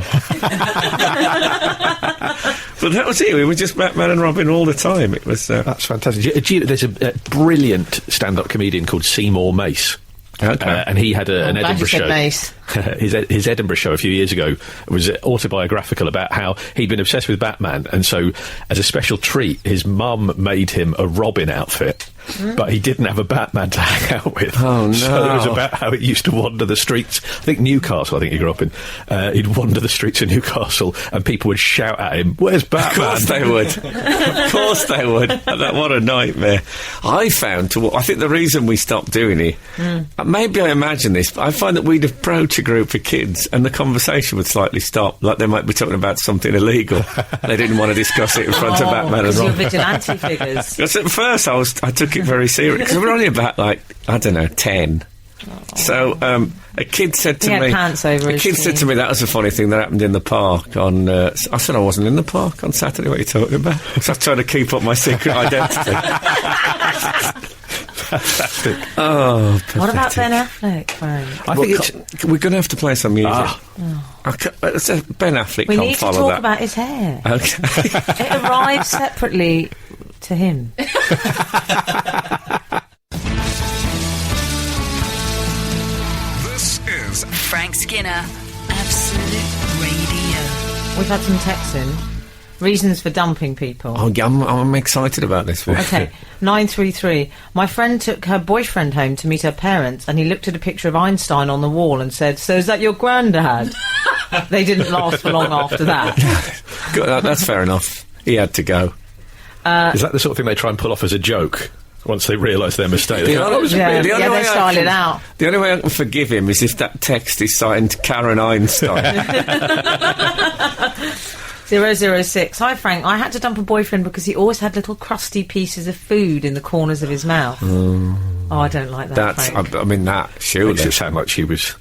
But that was it. We were just Batman and Robin all the time. It was... That's fantastic. There's a brilliant stand-up comedian called Seymour Mace. Okay. And he had an Edinburgh show. Mace. His Edinburgh show a few years ago was autobiographical about how he'd been obsessed with Batman, and so as a special treat his mum made him a Robin outfit, but he didn't have a Batman to hang out with. Oh no. So it was about how he used to wander the streets. I think Newcastle, he grew up in. He'd wander the streets of Newcastle and people would shout at him, "Where's Batman?" Of course they would. Of course they would. What a nightmare. I think the reason we stopped doing it, maybe I imagine this, but I find that we'd approach a group of kids and the conversation would slightly stop, like they might be talking about something illegal. They didn't want to discuss it in front of Batman and Robin. Vigilante figures. Because at first I took it very serious, because we were only about, 10. So a kid said to me, said to me, that was a funny thing that happened in the park on... I said I wasn't in the park on Saturday. What are you talking about? So I was trying to keep up my secret identity. Fantastic. Oh, pathetic. What about Ben Affleck, Frank? I think we're going to have to play some music. Ben Affleck We can't need to follow talk that. about his hair. Okay. It arrives separately to him. This is Frank Skinner, Absolute Radio. We've had some texts in. Reasons for dumping people. Oh, yeah, I'm excited about this one. Okay, 933. My friend took her boyfriend home to meet her parents, and he looked at a picture of Einstein on the wall and said, "So is that your granddad?" They didn't last for long after that. Good, that's fair enough. He had to go. Is that the sort of thing they try and pull off as a joke once they realise their mistake? They go, "Oh, it was a Yeah, bit-" the only yeah, way they I style can- it out. The only way I can forgive him is if that text is signed Karen Einstein. 006. Hi, Frank. I had to dump a boyfriend because he always had little crusty pieces of food in the corners of his mouth. Oh, I don't like that, That's, Frank. I mean, that, surely. Makes it sound like she was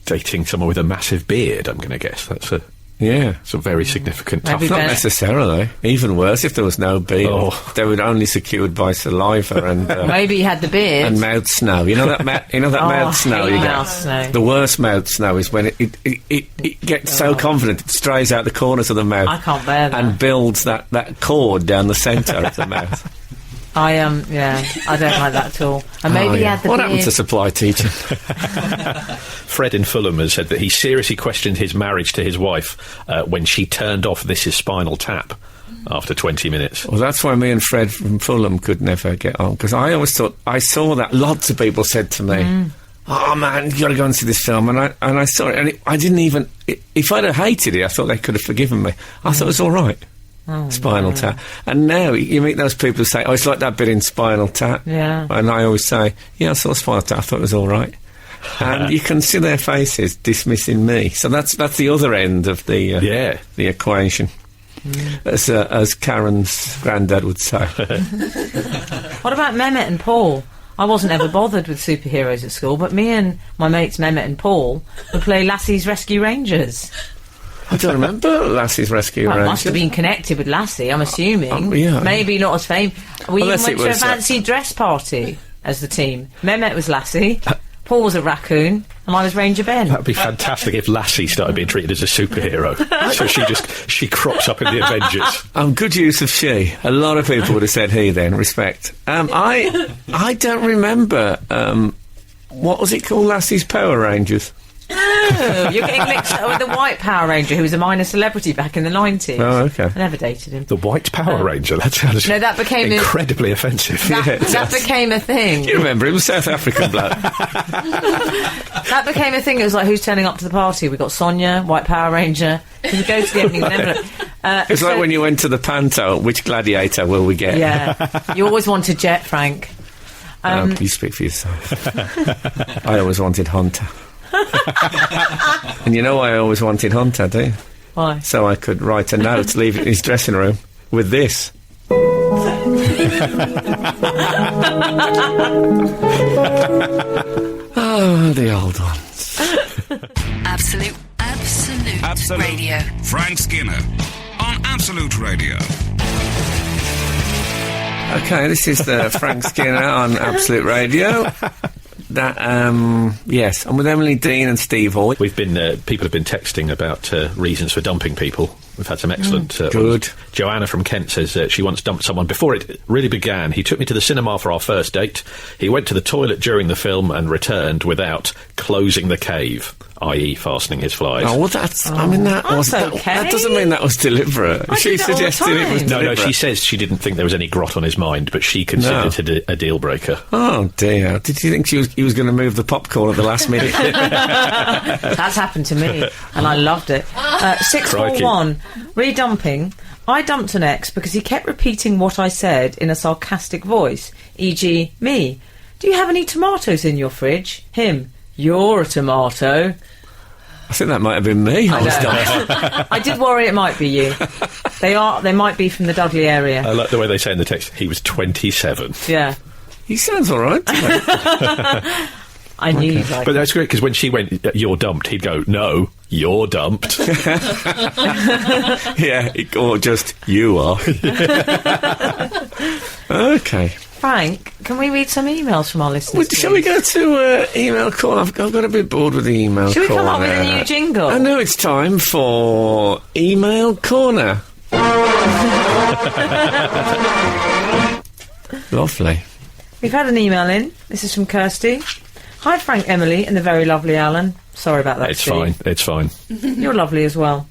dating someone with a massive beard, I'm going to guess. That's a Yeah. very significant Maybe tough. Not Ben- necessarily. Even worse if there was no beard. Oh. They would only secured by saliva and Maybe he had the beard. and mouth snow. You know that mouth snow I you hate get. mouth snow. The worst mouth snow is when it gets so confident it strays out the corners of the mouth. I can't bear that. And builds that cord down the centre of the mouth. I don't like that at all. And maybe Oh, he yeah. had the What beard. happened to supply teaching? Fred in Fulham has said that he seriously questioned his marriage to his wife when she turned off This Is Spinal Tap after 20 minutes. Well, that's why me and Fred from Fulham could never get on, because I always thought, I saw that, lots of people said to me, "Oh man, you got to go and see this film," and I saw it, and I didn't even, if I'd have hated it, I thought they could have forgiven me. I thought it was all right. Spinal Tap. And now you meet those people who say, "Oh, it's like that bit in Spinal Tap." Yeah. And I always say, "Yeah, I saw Spinal Tap, I thought it was all right." And you can see their faces dismissing me. So that's the other end of the the equation, as Karen's granddad would say. What about Mehmet and Paul? I wasn't ever bothered with superheroes at school, but me and my mates Mehmet and Paul would play Lassie's Rescue Rangers. I don't remember Lassie's Rescue Well, it Rangers. must have been connected with Lassie, I'm assuming. Yeah. Maybe not as famous. We even Unless went it to a was, fancy dress party as the team. Mehmet was Lassie, Paul was a raccoon, and I was Ranger Ben. That would be fantastic if Lassie started being treated as a superhero. So she crops up in the Avengers. Good use of she. A lot of people would have said he then, respect. I don't remember, what was it called, Lassie's Power Rangers? Oh, you're getting mixed up with the White Power Ranger, who was a minor celebrity back in the 90s. Oh, okay. I never dated him. The White Power Ranger, that sounds No, that became a- incredibly offensive. That became a thing. You remember, he was South African bloke. That became a thing. It was like, who's turning up to the party? We got Sonia, White Power Ranger. We go to the opening envelope. It's like when you went to the panto, which gladiator will we get? Yeah. You always wanted Jet, Frank. You speak for yourself. I always wanted Hunter. And you know why I always wanted Hunter, do you? Why? So I could write a note, leave it in his dressing room with this. Oh, the old ones. Absolute Radio. Frank Skinner on Absolute Radio. Okay, this is the Frank Skinner on Absolute Radio. That, yes, I'm with Emily Dean and Steve Hoy. We've been people have been texting about reasons for dumping people. We've had some excellent good. ones. Joanna from Kent says she once dumped someone before it really began. He took me to the cinema for our first date. He went to the toilet during the film and returned without closing the cave, i.e. fastening his flies. Oh, well, that's, I mean, that was, okay. that doesn't mean that was deliberate. I She do that all the suggested it was time. No, deliberate. she says she didn't think there was any grot on his mind, but she considered it a deal breaker. Oh, dear. Did you think he was going to move the popcorn at the last minute? That's happened to me, and I loved it. 641, re-dumping. I dumped an ex because he kept repeating what I said in a sarcastic voice, e.g. me. Do you have any tomatoes in your fridge? Him. You're a tomato. I think that might have been me. I was dumped. I did worry it might be you. They might be from the Dudley area. I like the way they say in the text, he was 27. Yeah. He sounds all right. I knew you'd like But that's great, because when she went, you're dumped, he'd go, no, you're dumped. Yeah, or just, you are. Okay. Frank, can we read some emails from our listeners? Shall we go to email corner? I've got a bit bored with the email Should we corner. come up with a new jingle? I know it's time for email corner. Lovely. We've had an email in. This is from Kirsty. Hi, Frank, Emily, and the very lovely Alan. Sorry about that, It's Steve. fine. It's fine. You're lovely as well.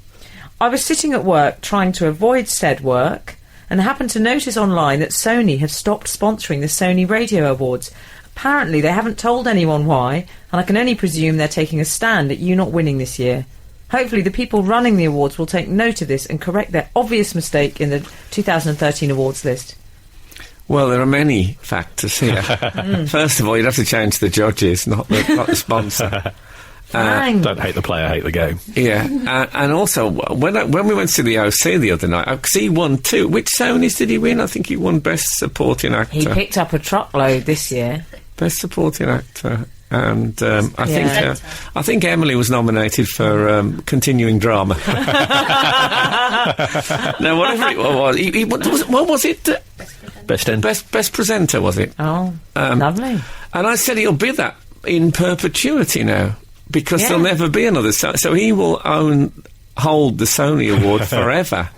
I was sitting at work trying to avoid said work and happened to notice online that Sony have stopped sponsoring the Sony Radio Awards. Apparently they haven't told anyone why, and I can only presume they're taking a stand at you not winning this year. Hopefully the people running the awards will take note of this and correct their obvious mistake in the 2013 awards list. Well, there are many factors here. First of all, you'd have to change the judges, not the sponsor. Frank. Don't hate the player, hate the game. Yeah, and also when we went to the OC the other night, because he won 2. Which Sonys did he win? I think he won Best Supporting Actor. He picked up a truckload this year. Best Supporting Actor, and I think Emily was nominated for Continuing Drama. No, whatever it was, what was it? Best end. Best Presenter, was it? Oh, lovely. And I said he'll be that in perpetuity now. Because Yeah. there'll never be another so he will hold the Sony Award forever.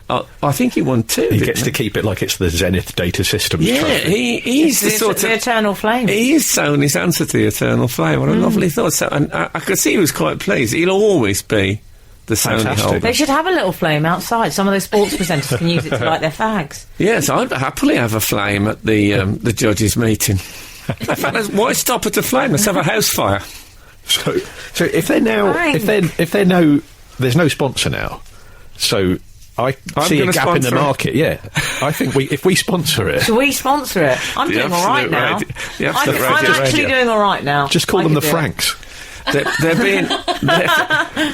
I think he won 2. He gets to keep it like it's the Zenith Data Systems Yeah, trophy. he's the sort the of eternal flame. he is Sony's answer to the Eternal Flame. What a lovely thought! So, and I could see he was quite pleased. He'll always be the Sony Fantastic. holder. They should have a little flame outside. Some of those sports presenters can use it to light their fags. Yes, I'd happily have a flame at the judges' meeting. In fact, why stop at a flame? Let's have a house fire. So if they're now, Frank. if they're no, there's no sponsor now. So I see a gonna gap in the sponsor it. market. Yeah, I think if we sponsor it, Should we sponsor it? I'm The doing all right Absolute now. Radio- the I'm Absolute Radio actually Radio. doing all right now. just call I them the could do it. Franks.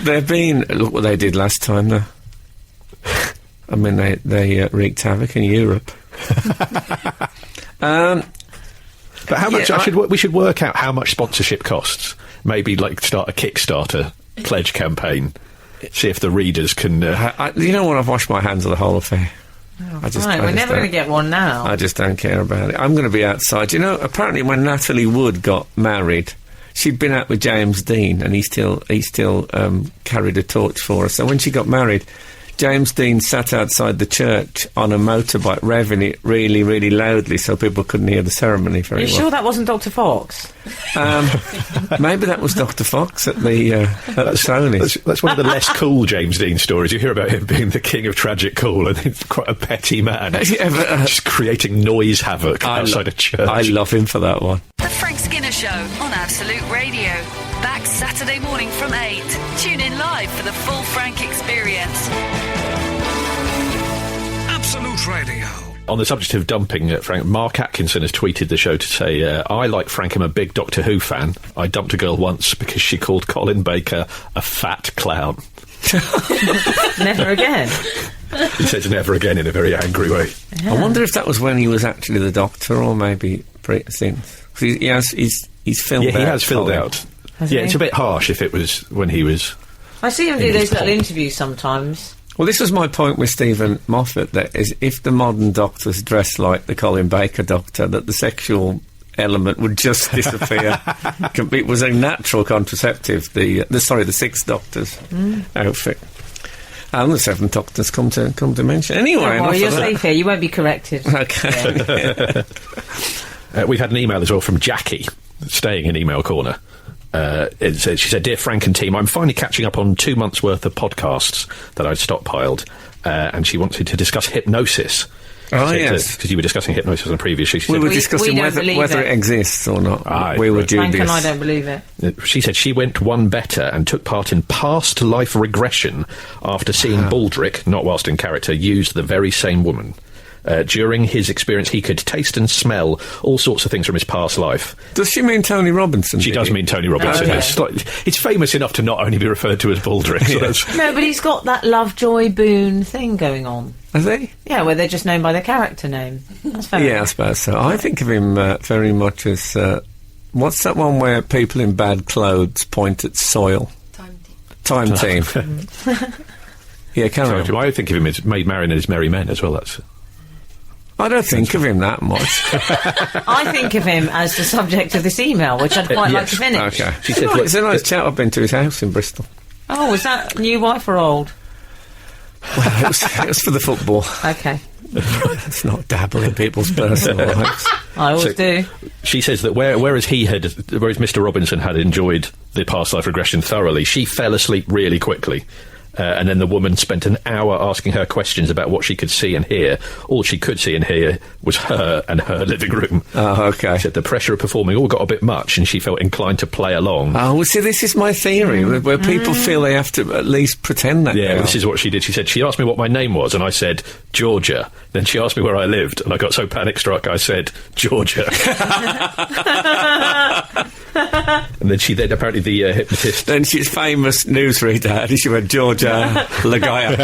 They've been. Look what they did last time, though. I mean, they wreaked havoc in Europe. But how much? Yeah, we should work out how much sponsorship costs. Maybe like start a Kickstarter pledge campaign. See if the readers can. You know what? I've washed my hands of the whole affair. We're never going to get one now. I just don't care about it. I'm going to be outside. You know, apparently when Natalie Wood got married, she'd been out with James Dean, and he still carried a torch for her. So when she got married, James Dean sat outside the church on a motorbike, revving it really, really loudly so people couldn't hear the ceremony very Are you well. sure that wasn't Dr. Fox? Maybe that was Dr. Fox at the Sony's. That's one of the less cool James Dean stories. You hear about him being the king of tragic cool, and he's quite a petty man. Yeah, but, just creating noise havoc outside a church. I love him for that one. The Frank Skinner Show on Absolute Radio. Back Saturday morning from 8. Tune in live for the full Frank experience. Absolute Radio. On the subject of dumping, Frank, Mark Atkinson has tweeted the show to say, I, like Frank, am a big Doctor Who fan. I dumped a girl once because she called Colin Baker a fat clown. Never again. He says never again in a very angry way. I wonder if that was when he was actually the Doctor, or maybe since. 'Cause he's filled out. Yeah, he has filled Colin. out. Has Yeah, he? it's a bit harsh if it was when he was... I see him do In his those little pomp. interviews sometimes. Well, this was my point with Stephen Moffat, that is, if the modern Doctors dressed like the Colin Baker Doctor, that the sexual element would just disappear. It was a natural contraceptive, the Sixth Doctor's outfit. And the Seventh Doctor's come to mention. Anyway, Well, enough you're of that. safe here. You won't be corrected. Okay. We've had an email as well from Jackie, staying in Email Corner. She said, Dear Frank and team, I'm finally catching up on 2 months' worth of podcasts that I'd stockpiled, and she wanted to discuss hypnosis. Oh, yes. Because you were discussing hypnosis on a previous show. She We said, were We discussing don't whether believe it it. exists or not. Aye, we were right. Frank dubious. and I don't believe it. she said she went one better and took part in past life regression after seeing Baldrick, not whilst in character, use the very same woman. During his experience, he could taste and smell all sorts of things from his past life. Does she mean Tony Robinson? She does mean Tony Robinson. Okay. It's famous enough to not only be referred to as Baldrick. So that's, No, but he's got that Lovejoy Boone thing going on. Has he? Yeah, where they're just known by their character name. That's fair Yeah, I enough. suppose so. I think of him very much as... what's that one where people in bad clothes point at soil? Time Team. Yeah, carry on. I think of him as Maid Marian and his Merry Men as well. That's... I don't think of him that much. I think of him as the subject of this email, which I'd quite like to finish. Okay. She said, It's a nice chat. I've been to his house in Bristol. Oh, was that new wife or old? Well, it was for the football. Okay. It's not dabble in people's personal lives. I always do. She says that whereas Mr. Robinson had enjoyed the past life regression thoroughly, she fell asleep really quickly. And then the woman spent an hour asking her questions about what she could see and hear. All she could see and hear was her and her living room. Oh, okay. She said the pressure of performing all got a bit much, and she felt inclined to play along. Oh, well, see, this is my theory, where people feel they have to at least pretend that. Yeah, this is what she did. She said, she asked me what my name was, and I said, Georgia. Then she asked me where I lived, and I got so panic-struck, I said, Georgia. And then apparently the hypnotist... Then she's famous newsreader, and she went, Georgia Lagaya.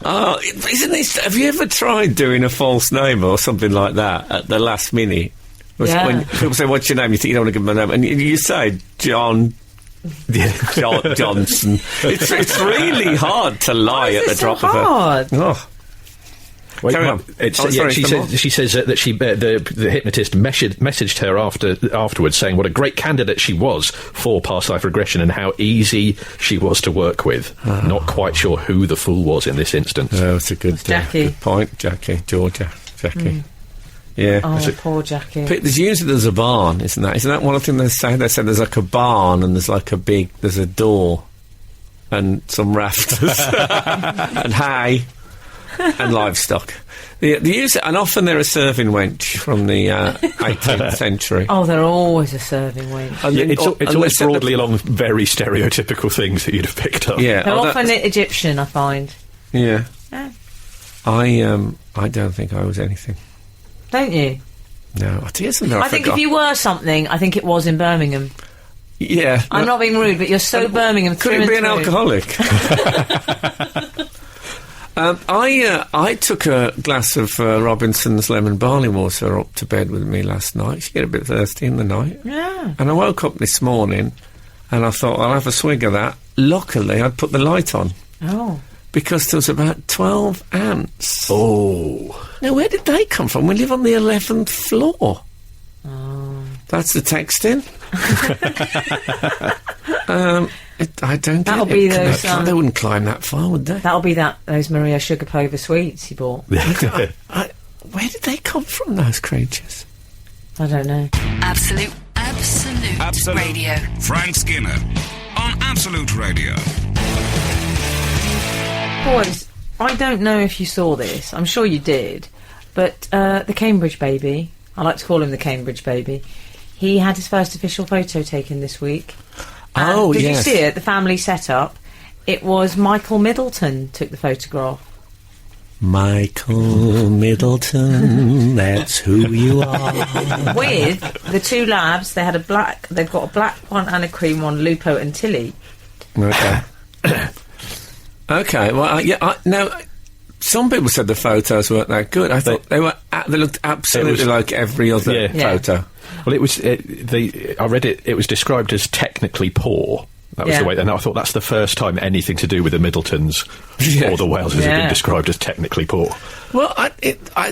Oh, isn't this... Have you ever tried doing a false name or something like that at the last minute? Yeah. When people say, what's your name? You think you don't want to give them a name. And you say, Johnson. It's really hard to lie at the drop of hard? a... Oh. Wait, Carry on. She says that the hypnotist messaged her afterwards saying what a great candidate she was for past life regression and how easy she was to work with. Not quite sure who the fool was in this instance. Oh, it's a good point, Jackie. Georgia. Jackie. Yeah. Oh, poor Jackie. There's usually there's a barn, isn't that? Isn't that one of the things they say? They said there's like a barn and there's like there's a door and some rafters and hay. And livestock. And often they're a serving wench from the 18th century. Oh, they're always a serving wench. It's always broadly along very stereotypical things that you'd have picked up. Yeah, they're often Egyptian, I find. Yeah. Yeah. I don't think I was anything. Don't you? No, I think if you were something, I think it was in Birmingham. Yeah. I'm not being rude, but you're so Birmingham through and through. Could it be an alcoholic? I took a glass of Robinson's lemon barley water up to bed with me last night. She get a bit thirsty in the night. Yeah. And I woke up this morning and I thought, I'll have a swig of that. Luckily, I'd put the light on. Oh. Because there was about 12 ants. Oh. Now, where did they come from? We live on the 11th floor. Oh. That's the texting. I don't get That'll it. be those, they wouldn't climb that far, would they? That'll be those Maria Sugarpova sweets you bought. Where did they come from, those creatures? I don't know. Absolute Radio. Frank Skinner on Absolute Radio. Boys, I don't know if you saw this. I'm sure you did. But the Cambridge baby, I like to call him the Cambridge baby, he had his first official photo taken this week. Oh, did yes. you see it? The family setup. It was Michael Middleton took the photograph. Michael Middleton, that's who you are. With the two labs, they've got a black one and a cream one, Lupo and Tilly. Okay. Okay, well, now, some people said the photos weren't that good. I thought they looked absolutely like every other photo. Well, I read it. It was described as technically poor. That was the way. And I thought that's the first time anything to do with the Middletons or the Wales's has been described as technically poor. Well, I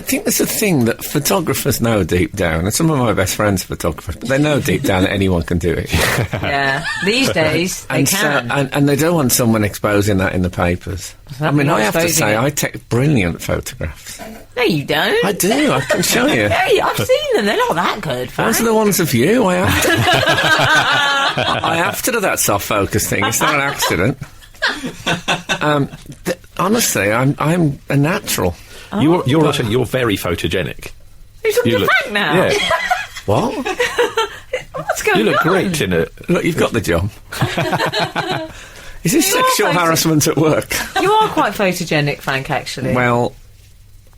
think there's a thing that photographers know deep down, and some of my best friends are photographers, but they know deep down that anyone can do it. Yeah, these days they can. And they don't want someone exposing that in the papers. I mean, I have to say, I take brilliant photographs. No, you don't. I do. I can show you. Hey, I've seen them. They're not that good. Those are the ones of you. I have to do that soft focus thing. It's not an accident. Honestly, I'm a natural. Oh. You're very photogenic. You're talking to Frank now. Yeah. What? What's going on? You look great in it. Look, you've got the job. Is this sexual harassment at work? You are quite photogenic, Frank, actually. Well,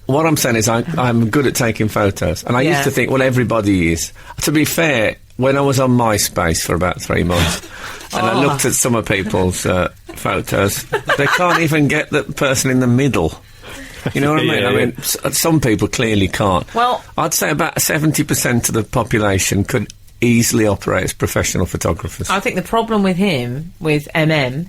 what I'm saying is I'm good at taking photos. And I used to think, well, everybody is. To be fair, when I was on MySpace for about 3 months, and I looked at some of people's photos, they can't even get the person in the middle. You know what I mean? I mean, some people clearly can't. Well, I'd say about 70% of the population could easily operate as professional photographers. I think the problem with him, with MM,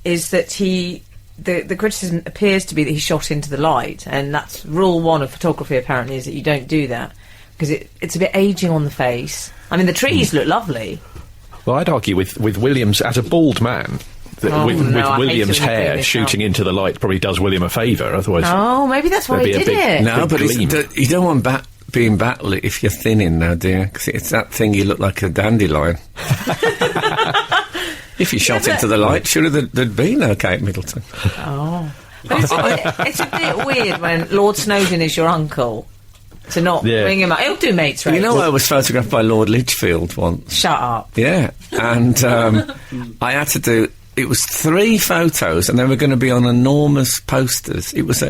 is that he the criticism appears to be that he shot into the light, and that's rule one of photography, apparently, is that you don't do that, because it's a bit ageing on the face. I mean, the trees look lovely. Well, I'd argue with Williams, as a bald man, that with Williams' hair shooting into the light probably does William a favour, otherwise... Oh, maybe that's why he did it. No, but gleam. you don't want being backlit if you're thinning now, do you? Because it's that thing, you look like a dandelion. If you shot into the light, surely there'd be no Kate Middleton. Oh. But it's a bit weird when Lord Snowdon is your uncle, to not bring him up. He'll do mates race. You know, I was photographed by Lord Lichfield once. Shut up. Yeah, and I had to do... It was 3 photos, and they were going to be on enormous posters. It was a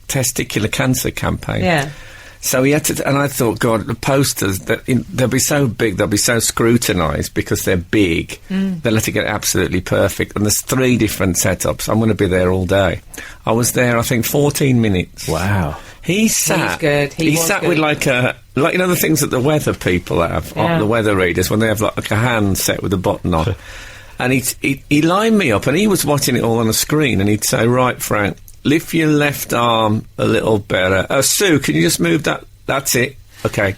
testicular cancer campaign. Yeah. So he had to, and I thought, God, the posters, they'll be so big, they'll be so scrutinised because they're big. They'll let it get absolutely perfect. And there's 3 different setups. I'm going to be there all day. I was there, I think, 14 minutes. Wow. He sat. He sat with like you know the things that the weather people have, the weather readers, when they have like a hand set with a button on. And he lined me up, and he was watching it all on a screen, and he'd say, "Right, Frank, lift your left arm a little better. Sue, can you just move that? That's it. Okay,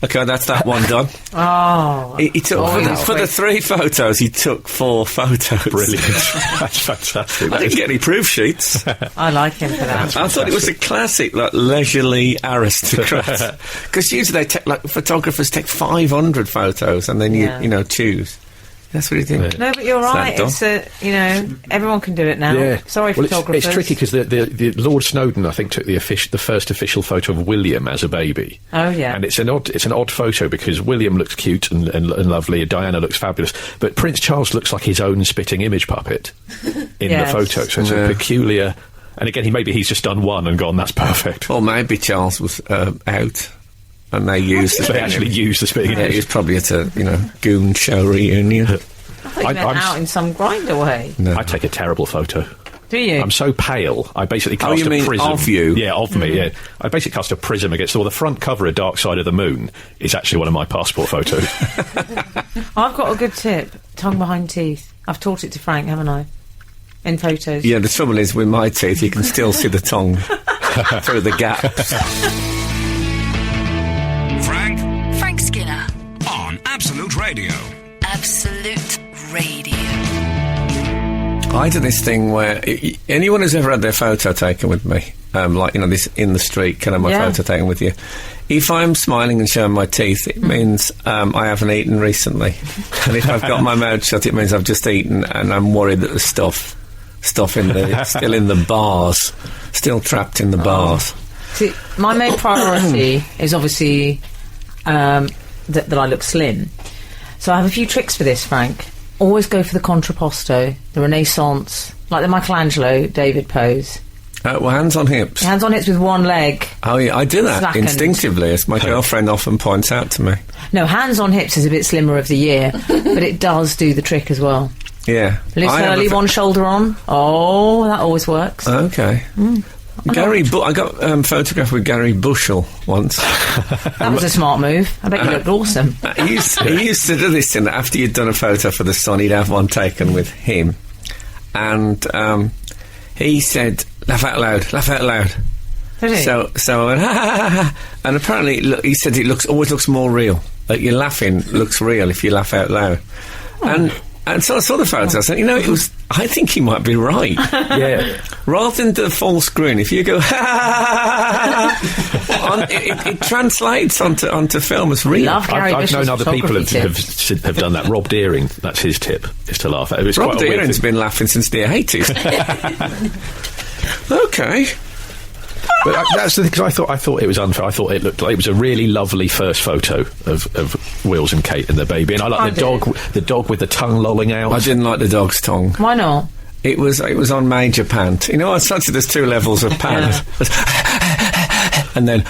that's that one done." Oh. He took for the 3 photos. He took 4 photos. Brilliant. That's fantastic. I didn't get any proof sheets. I like him for that. I thought it was a classic, like, leisurely aristocrat. Because usually photographers take 500 photos and then you choose. That's what you think. No, but you're right. It's everyone can do it now. Yeah. Sorry, photographers. It's tricky because the Lord Snowdon, I think, took the first official photo of William as a baby. Oh yeah. And it's an odd photo because William looks cute and lovely, and Diana looks fabulous, but Prince Charles looks like his own spitting image puppet in the photo. So it's a peculiar. And again, he's just done one and gone, that's perfect. Or maybe Charles was out. And they used actually used the spitting image. Yeah, he was probably at a goon show reunion. I thought you meant out in some grinder way. No. I take a terrible photo. Do you? I'm so pale. I basically cast a prism. Of you? Yeah, of me. Yeah, I basically cast a prism against the front cover of Dark Side of the Moon is actually one of my passport photos. I've got a good tip. Tongue behind teeth. I've taught it to Frank, haven't I? In photos. Yeah, the trouble is with my teeth, you can still see the tongue through the gaps. Frank Skinner on Absolute Radio. Absolute Radio. I do this thing where anyone who's ever had their photo taken with me, this in the street, can I have my photo taken with you? If I'm smiling and showing my teeth, it means I haven't eaten recently. And if I've got my mouth shut, it means I've just eaten, and I'm worried that there's stuff still in the bars, still trapped in the bars. See, my main priority is obviously that I look slim. So I have a few tricks for this, Frank. Always go for the contrapposto, the Renaissance, like the Michelangelo David pose. Hands on hips. Hands on hips with one leg. Oh yeah, I do that slackened. Instinctively, as my girlfriend often points out to me. No, hands on hips is a bit slimmer of the year, but it does do the trick as well. Yeah. Liz Hurley, one shoulder on. Oh, that always works. Okay. I got photographed with Gary Bushell once. That was a smart move. I bet you looked awesome. He used to do this thing that after you'd done a photo for the Sun, he'd have one taken with him. And he said, laugh out loud. Did he? So I went, ha, ha, ha, ha. And apparently, he said it always looks more real. Like your laughing looks real if you laugh out loud. Oh. And so I saw the photo, I said, I think he might be right. Yeah. Rather than the false grin, if you go, it translates onto film as real. I've known other people have done that. Rob Deering, that's his tip, is to laugh at it. Rob Deering's been laughing since the 80s. Okay. But that's the thing, because I thought it was unfair. I thought it looked like it was a really lovely first photo of Wills and Kate and the baby, and I like the dog with the tongue lolling out. I didn't like the dog's tongue. Why not? It was on major pant. I was there's 2 levels of pant, and then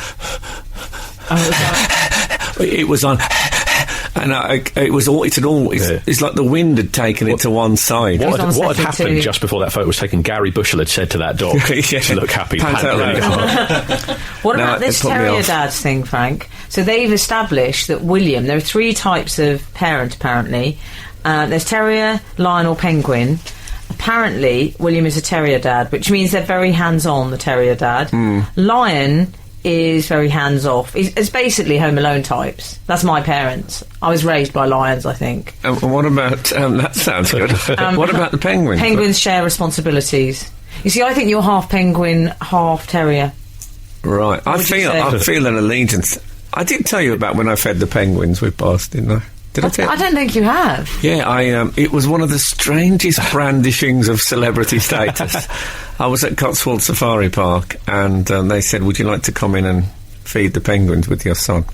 it was on. And it's like the wind had taken it to one side. What had happened just before that photo was taken? Gary Bushell had said to that dog to look happy. What about this terrier dad's thing, Frank? So they've established that William, there are 3 types of parent apparently. There's terrier, lion or penguin. apparently, William is a terrier dad, which means they're very hands-on, the terrier dad. Lion is very hands-off. It's basically Home Alone types. That's my parents. I was raised by lions, I think. What about... that sounds good. What about the penguins? Penguins share responsibilities. You see, I think you're half penguin, half terrier. Right. I feel an allegiance. I did tell you about when I fed the penguins with Boss, didn't I? Did I tell you? I don't think you have. Yeah, it was one of the strangest brandishings of celebrity status. I was at Cotswold Safari Park, and they said, would you like to come in and feed the penguins with your son?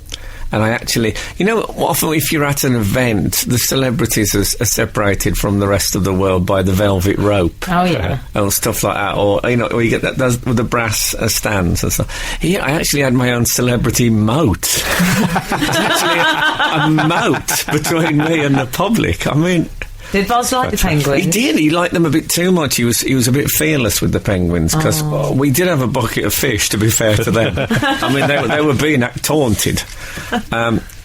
And I actually... You know, often if you're at an event, the celebrities are separated from the rest of the world by the velvet rope. Oh, yeah. Or stuff like that. Or, you know, or you get that with the brass stands and stuff. Here, I actually had my own celebrity moat. It's actually a moat between me and the public. I mean... Did Buzz like the penguins? He did. He liked them a bit too much. He was a bit fearless with the penguins because we did have a bucket of fish. To be fair to them, I mean they were being taunted.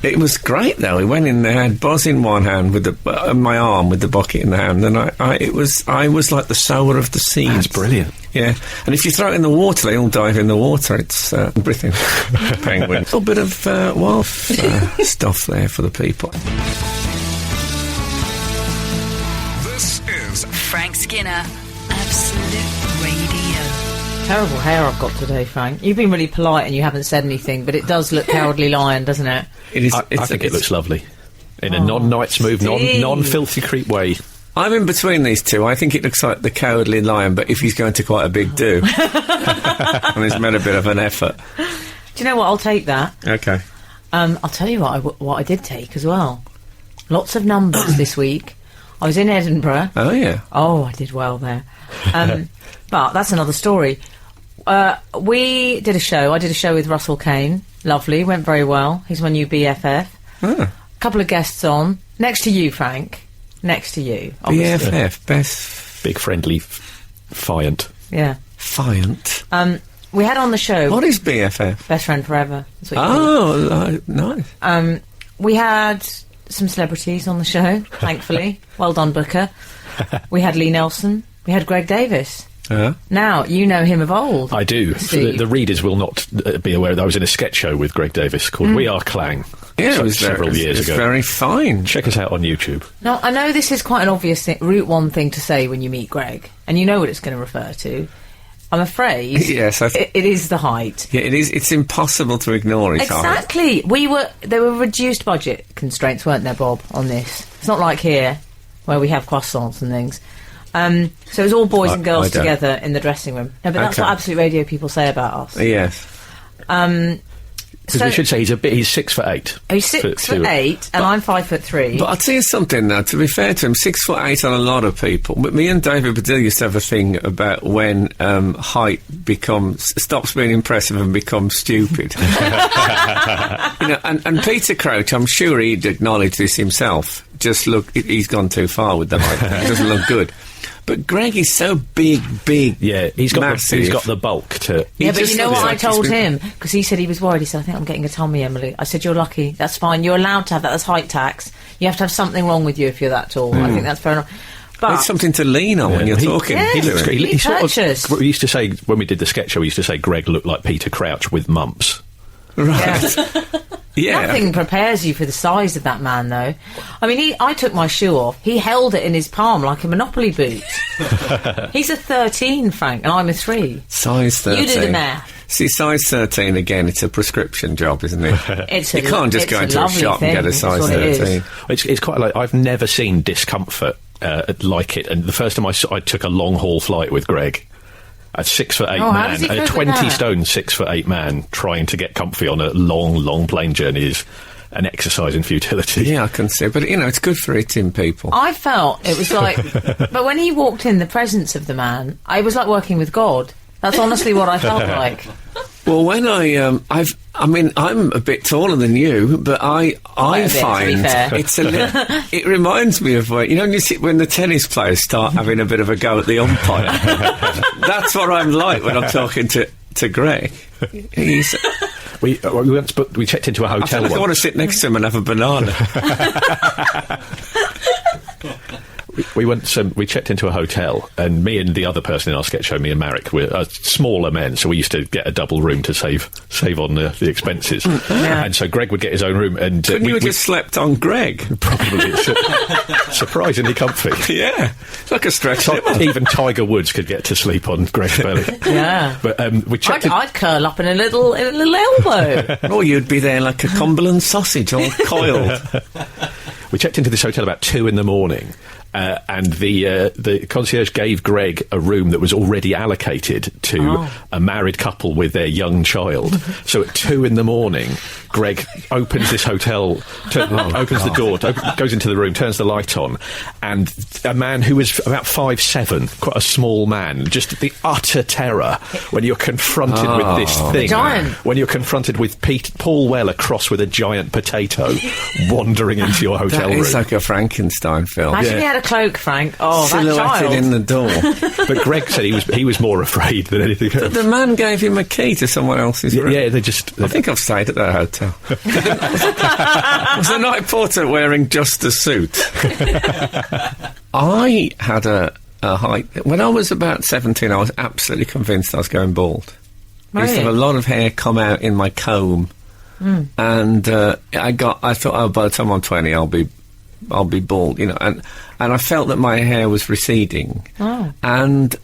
It was great though. He went in there, had Buzz in one hand with my arm with the bucket in the hand, and I was like the sower of the seas. That's brilliant. Yeah, and if you throw it in the water, they all dive in the water. It's everything. Penguin. A little bit of wild stuff there for the people. Frank Skinner, Absolute Radio. Terrible hair I've got today, Frank. You've been really polite and you haven't said anything, but it does look Cowardly Lion, doesn't it? It is. I think it looks lovely. In a non-night smooth, non-filthy creep way. I'm in between these two. I think it looks like the Cowardly Lion, but if he's going to quite a big do. And he's made a bit of an effort. Do you know what? I'll take that. Okay. I'll tell you what I did take as well. Lots of numbers this week. I was in Edinburgh. Oh, yeah. Oh, I did well there. But that's another story. We did a show. I did a show with Russell Kane. Lovely. Went very well. He's my new BFF. A couple of guests on. Next to you, Frank. Next to you. Obviously. BFF. Best... Big, friendly, fiant. Yeah. Fiant. We had on the show... What is BFF? Best friend forever. That's what you call it. Nice. We had... some celebrities on the show, thankfully. Well done, Booker. We had Lee Nelson. We had Greg Davis. Now, you know him of old. I do. The readers will not be aware that I was in a sketch show with Greg Davis called We Are Clang. Yeah, it was several years ago. Very fine. Check us out on YouTube. Now, I know this is quite an obvious route one thing to say when you meet Greg, and you know what it's going to refer to. I'm afraid yes, it is the height. Yeah, it is. It's impossible to ignore his height. Exactly. There were reduced budget constraints, weren't there, Bob, on this? It's not like here, where we have croissants and things. So it was all boys and girls together in the dressing room. No, but that's what Absolute Radio people say about us. Yes. Because we should say he's 6'8". He's 6'8", and I'm 5'3". But I'll tell you something now, to be fair to him, 6'8" on a lot of people. But me and David Baddiel used to have a thing about when height stops being impressive and becomes stupid. You know, and Peter Crouch, I'm sure he'd acknowledge this himself. Just look, he's gone too far with the height. It doesn't look good. But Greg is so big. Yeah, he's got massive. The bulk to... Yeah, but you know what I told him? Because he said he was worried. He said, I think I'm getting a tummy, Emily. I said, you're lucky. That's fine. You're allowed to have that. That's height tax. You have to have something wrong with you if you're that tall. I think that's fair enough. But it's something to lean on when you're talking. Yeah, he sort of, we used to say, when we did the sketch show, we used to say Greg looked like Peter Crouch with mumps. Right. Yeah. Nothing prepares you for the size of that man, though. I mean, I took my shoe off. He held it in his palm like a Monopoly boot. He's a 13, Frank, and I'm a 3. Size 13. You do the math. See, size 13, again, it's a prescription job, isn't it? You can't just go into a shop and get a size 13. It's quite like... I've never seen discomfort like it. And the first time I took a long-haul flight with Greg... A 6'8" man, and a 20-stone 6'8" man trying to get comfy on a long plane journey is an exercise in futility. Yeah, I can see, but you know, it's good for eating people. I felt it was like, but when he walked in, the presence of the man, it was like working with God. That's honestly what I felt like. Well, when I'm a bit taller than you, but I find it's it reminds me of when you see when the tennis players start having a bit of a go at the umpire. That's what I'm like when I'm talking to Greg. We checked into a hotel. I want to sit next to him and have a banana. We checked into a hotel, and me and the other person in our sketch show, me and Marek, were smaller men, so we used to get a double room to save on the expenses. Yeah. And so Greg would get his own room, and Couldn't you have just slept on Greg? probably surprisingly comfy. Yeah, it's like a stretch. Even Tiger Woods could get to sleep on Greg's belly. Yeah. But we checked. I'd curl up in a little elbow. Or you'd be there like a Cumberland sausage, all coiled. We checked into this hotel about 2 a.m, and the concierge gave Greg a room that was already allocated to a married couple with their young child. So at 2 a.m, Greg opens this hotel, opens the door, goes into the room, turns the light on, and a man who was about 5'7", quite a small man, just the utter terror when you're confronted with this thing. Giant. When you're confronted with Paul Weller crossed with a giant potato wandering into your hotel That room. is like a Frankenstein film. Imagine he had a cloak, Frank. Oh, that Silhouetted child. in the door. But Greg said he was more afraid than anything else. The man gave him a key to someone else's room. Yeah, they just. I think I've stayed at that hotel. Was the night porter wearing just a suit? I had a height. When I was about 17, I was absolutely convinced I was going bald. I used to have a lot of hair come out in my comb. And I thought, by the time I'm 20, I'll be bald, and I felt that my hair was receding. And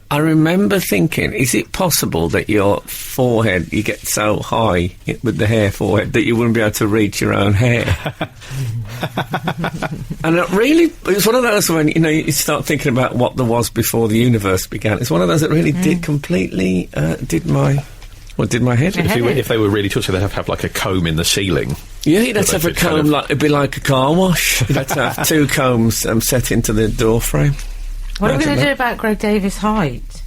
I remember thinking, is it possible that your forehead, you get so high with the hair forehead that you wouldn't be able to reach your own hair? And it was one of those when, you start thinking about what there was before the universe began. It's one of those that really did completely, did my head. If they were really tall, so they'd have like a comb in the ceiling. Yeah, you'd have to have a comb, it'd be like a car wash. You'd have to have 2 combs set into the door frame. What are we going to do about Greg Davis' height?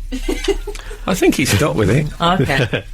I think he's stuck with it. Okay.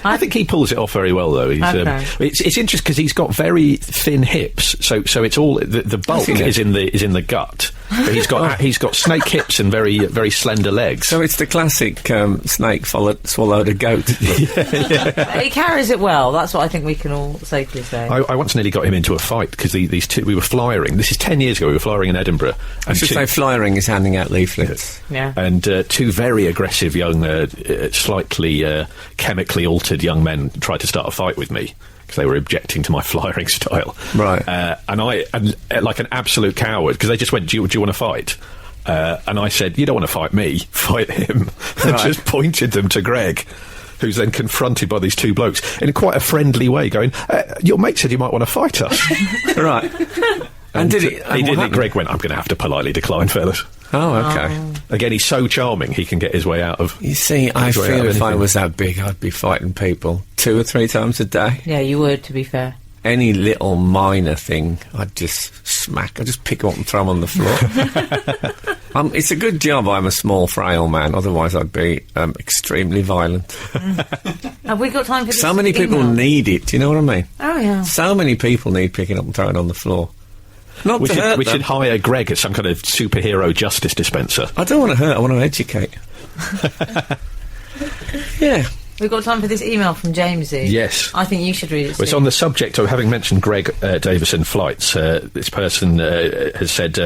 I think he pulls it off very well, though. Okay. It's interesting because he's got very thin hips, so it's all the bulk is in the gut. But he's got snake hips and very very slender legs. So it's the classic snake swallowed a goat. He carries it well. That's what I think we can all safely say. I once nearly got him into a fight because these two, we were flyering. This is 10 years ago. We were flyering in Edinburgh. I should say flyering is handing out leaflets. Yeah. And 2 very aggressive young, slightly chemically altered young men tried to start a fight with me because they were objecting to my flying style. Right. And like an absolute coward, because they just went, do you want to fight? And I said, you don't want to fight me, fight him. And just pointed them to Greg, who's then confronted by these 2 blokes in quite a friendly way, going, your mate said you might want to fight us. Right. And did it? He didn't. Greg went, I'm going to have to politely decline, fellas. Oh, okay. Again, he's so charming, he can get his way out of... You see, I feel if I was that big, I'd be fighting people 2 or 3 times a day. Yeah, you would, to be fair. Any little minor thing, I'd just smack. I'd just pick them up and throw them on the floor. It's a good job I'm a small, frail man. Otherwise, I'd be extremely violent. Have we got time for this? So many people need it. Do you know what I mean? Oh, yeah. So many people need picking up and throwing on the floor. Not We to hurt should them. hire Greg as some kind of superhero justice dispenser. I don't want to hurt. I want to educate. Yeah. We've got time for this email from Jamesy. Yes. I think you should read it. Well, it's on the subject of having mentioned Greg Davison flights. This person has said,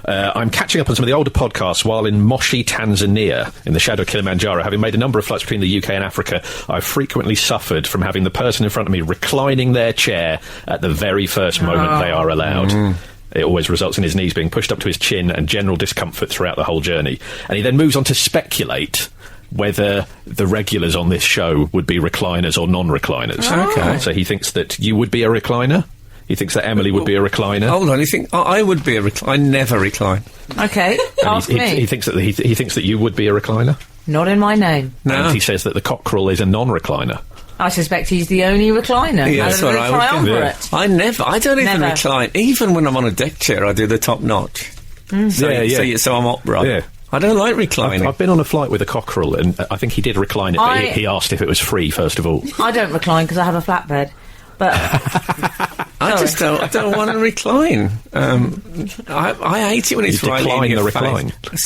I'm catching up on some of the older podcasts while in Moshi, Tanzania, in the shadow of Kilimanjaro. Having made a number of flights between the UK and Africa, I've frequently suffered from having the person in front of me reclining their chair at the very first moment they are allowed. It always results in his knees being pushed up to his chin and general discomfort throughout the whole journey. And he then moves on to speculate whether the regulars on this show would be recliners or non-recliners. Okay. So he thinks that you would be a recliner. He thinks that Emily would be a recliner. Hold on, you think I would be a recliner? I never recline. Okay, ask me. He thinks that he thinks that you would be a recliner. Not in my name. No. And he says that the cockerel is a non-recliner. I suspect he's the only recliner. Yeah, out that's of what the I would do. triumvirate. I don't even Never. recline. Even when I'm on a deck chair, I do the top notch. So I'm upright. Yeah. I don't like reclining. I've been on a flight with a cockerel, and I think he did recline it, but he asked if it was free, first of all. I don't recline because I have a flatbed. But I don't want to recline. I hate it when it's You right decline in your the face.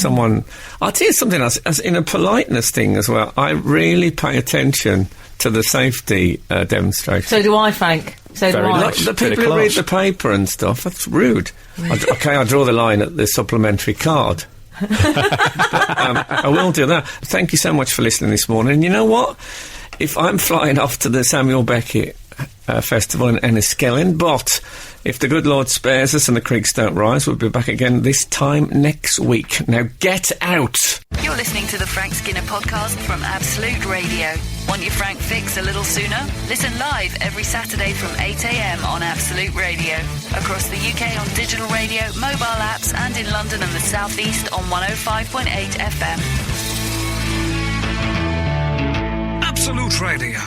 recline. I'll tell you something else. As in a politeness thing as well, I really pay attention to the safety demonstration. so do I, Frank. So Very do I. nice. The Bit of people who read class. the paper and stuff, that's rude. I draw the line at the supplementary card. I will do that. Thank you so much for listening this morning. And you know what? If I'm flying off to the Samuel Beckett Festival in Enniskillen, but if the good Lord spares us and the creeks don't rise, we'll be back again this time next week. Now get out! You're listening to the Frank Skinner podcast from Absolute Radio. Want your Frank fix a little sooner? Listen live every Saturday from 8 a.m. on Absolute Radio. Across the UK on digital radio, mobile apps, and in London and the South East on 105.8 FM. Absolute Radio.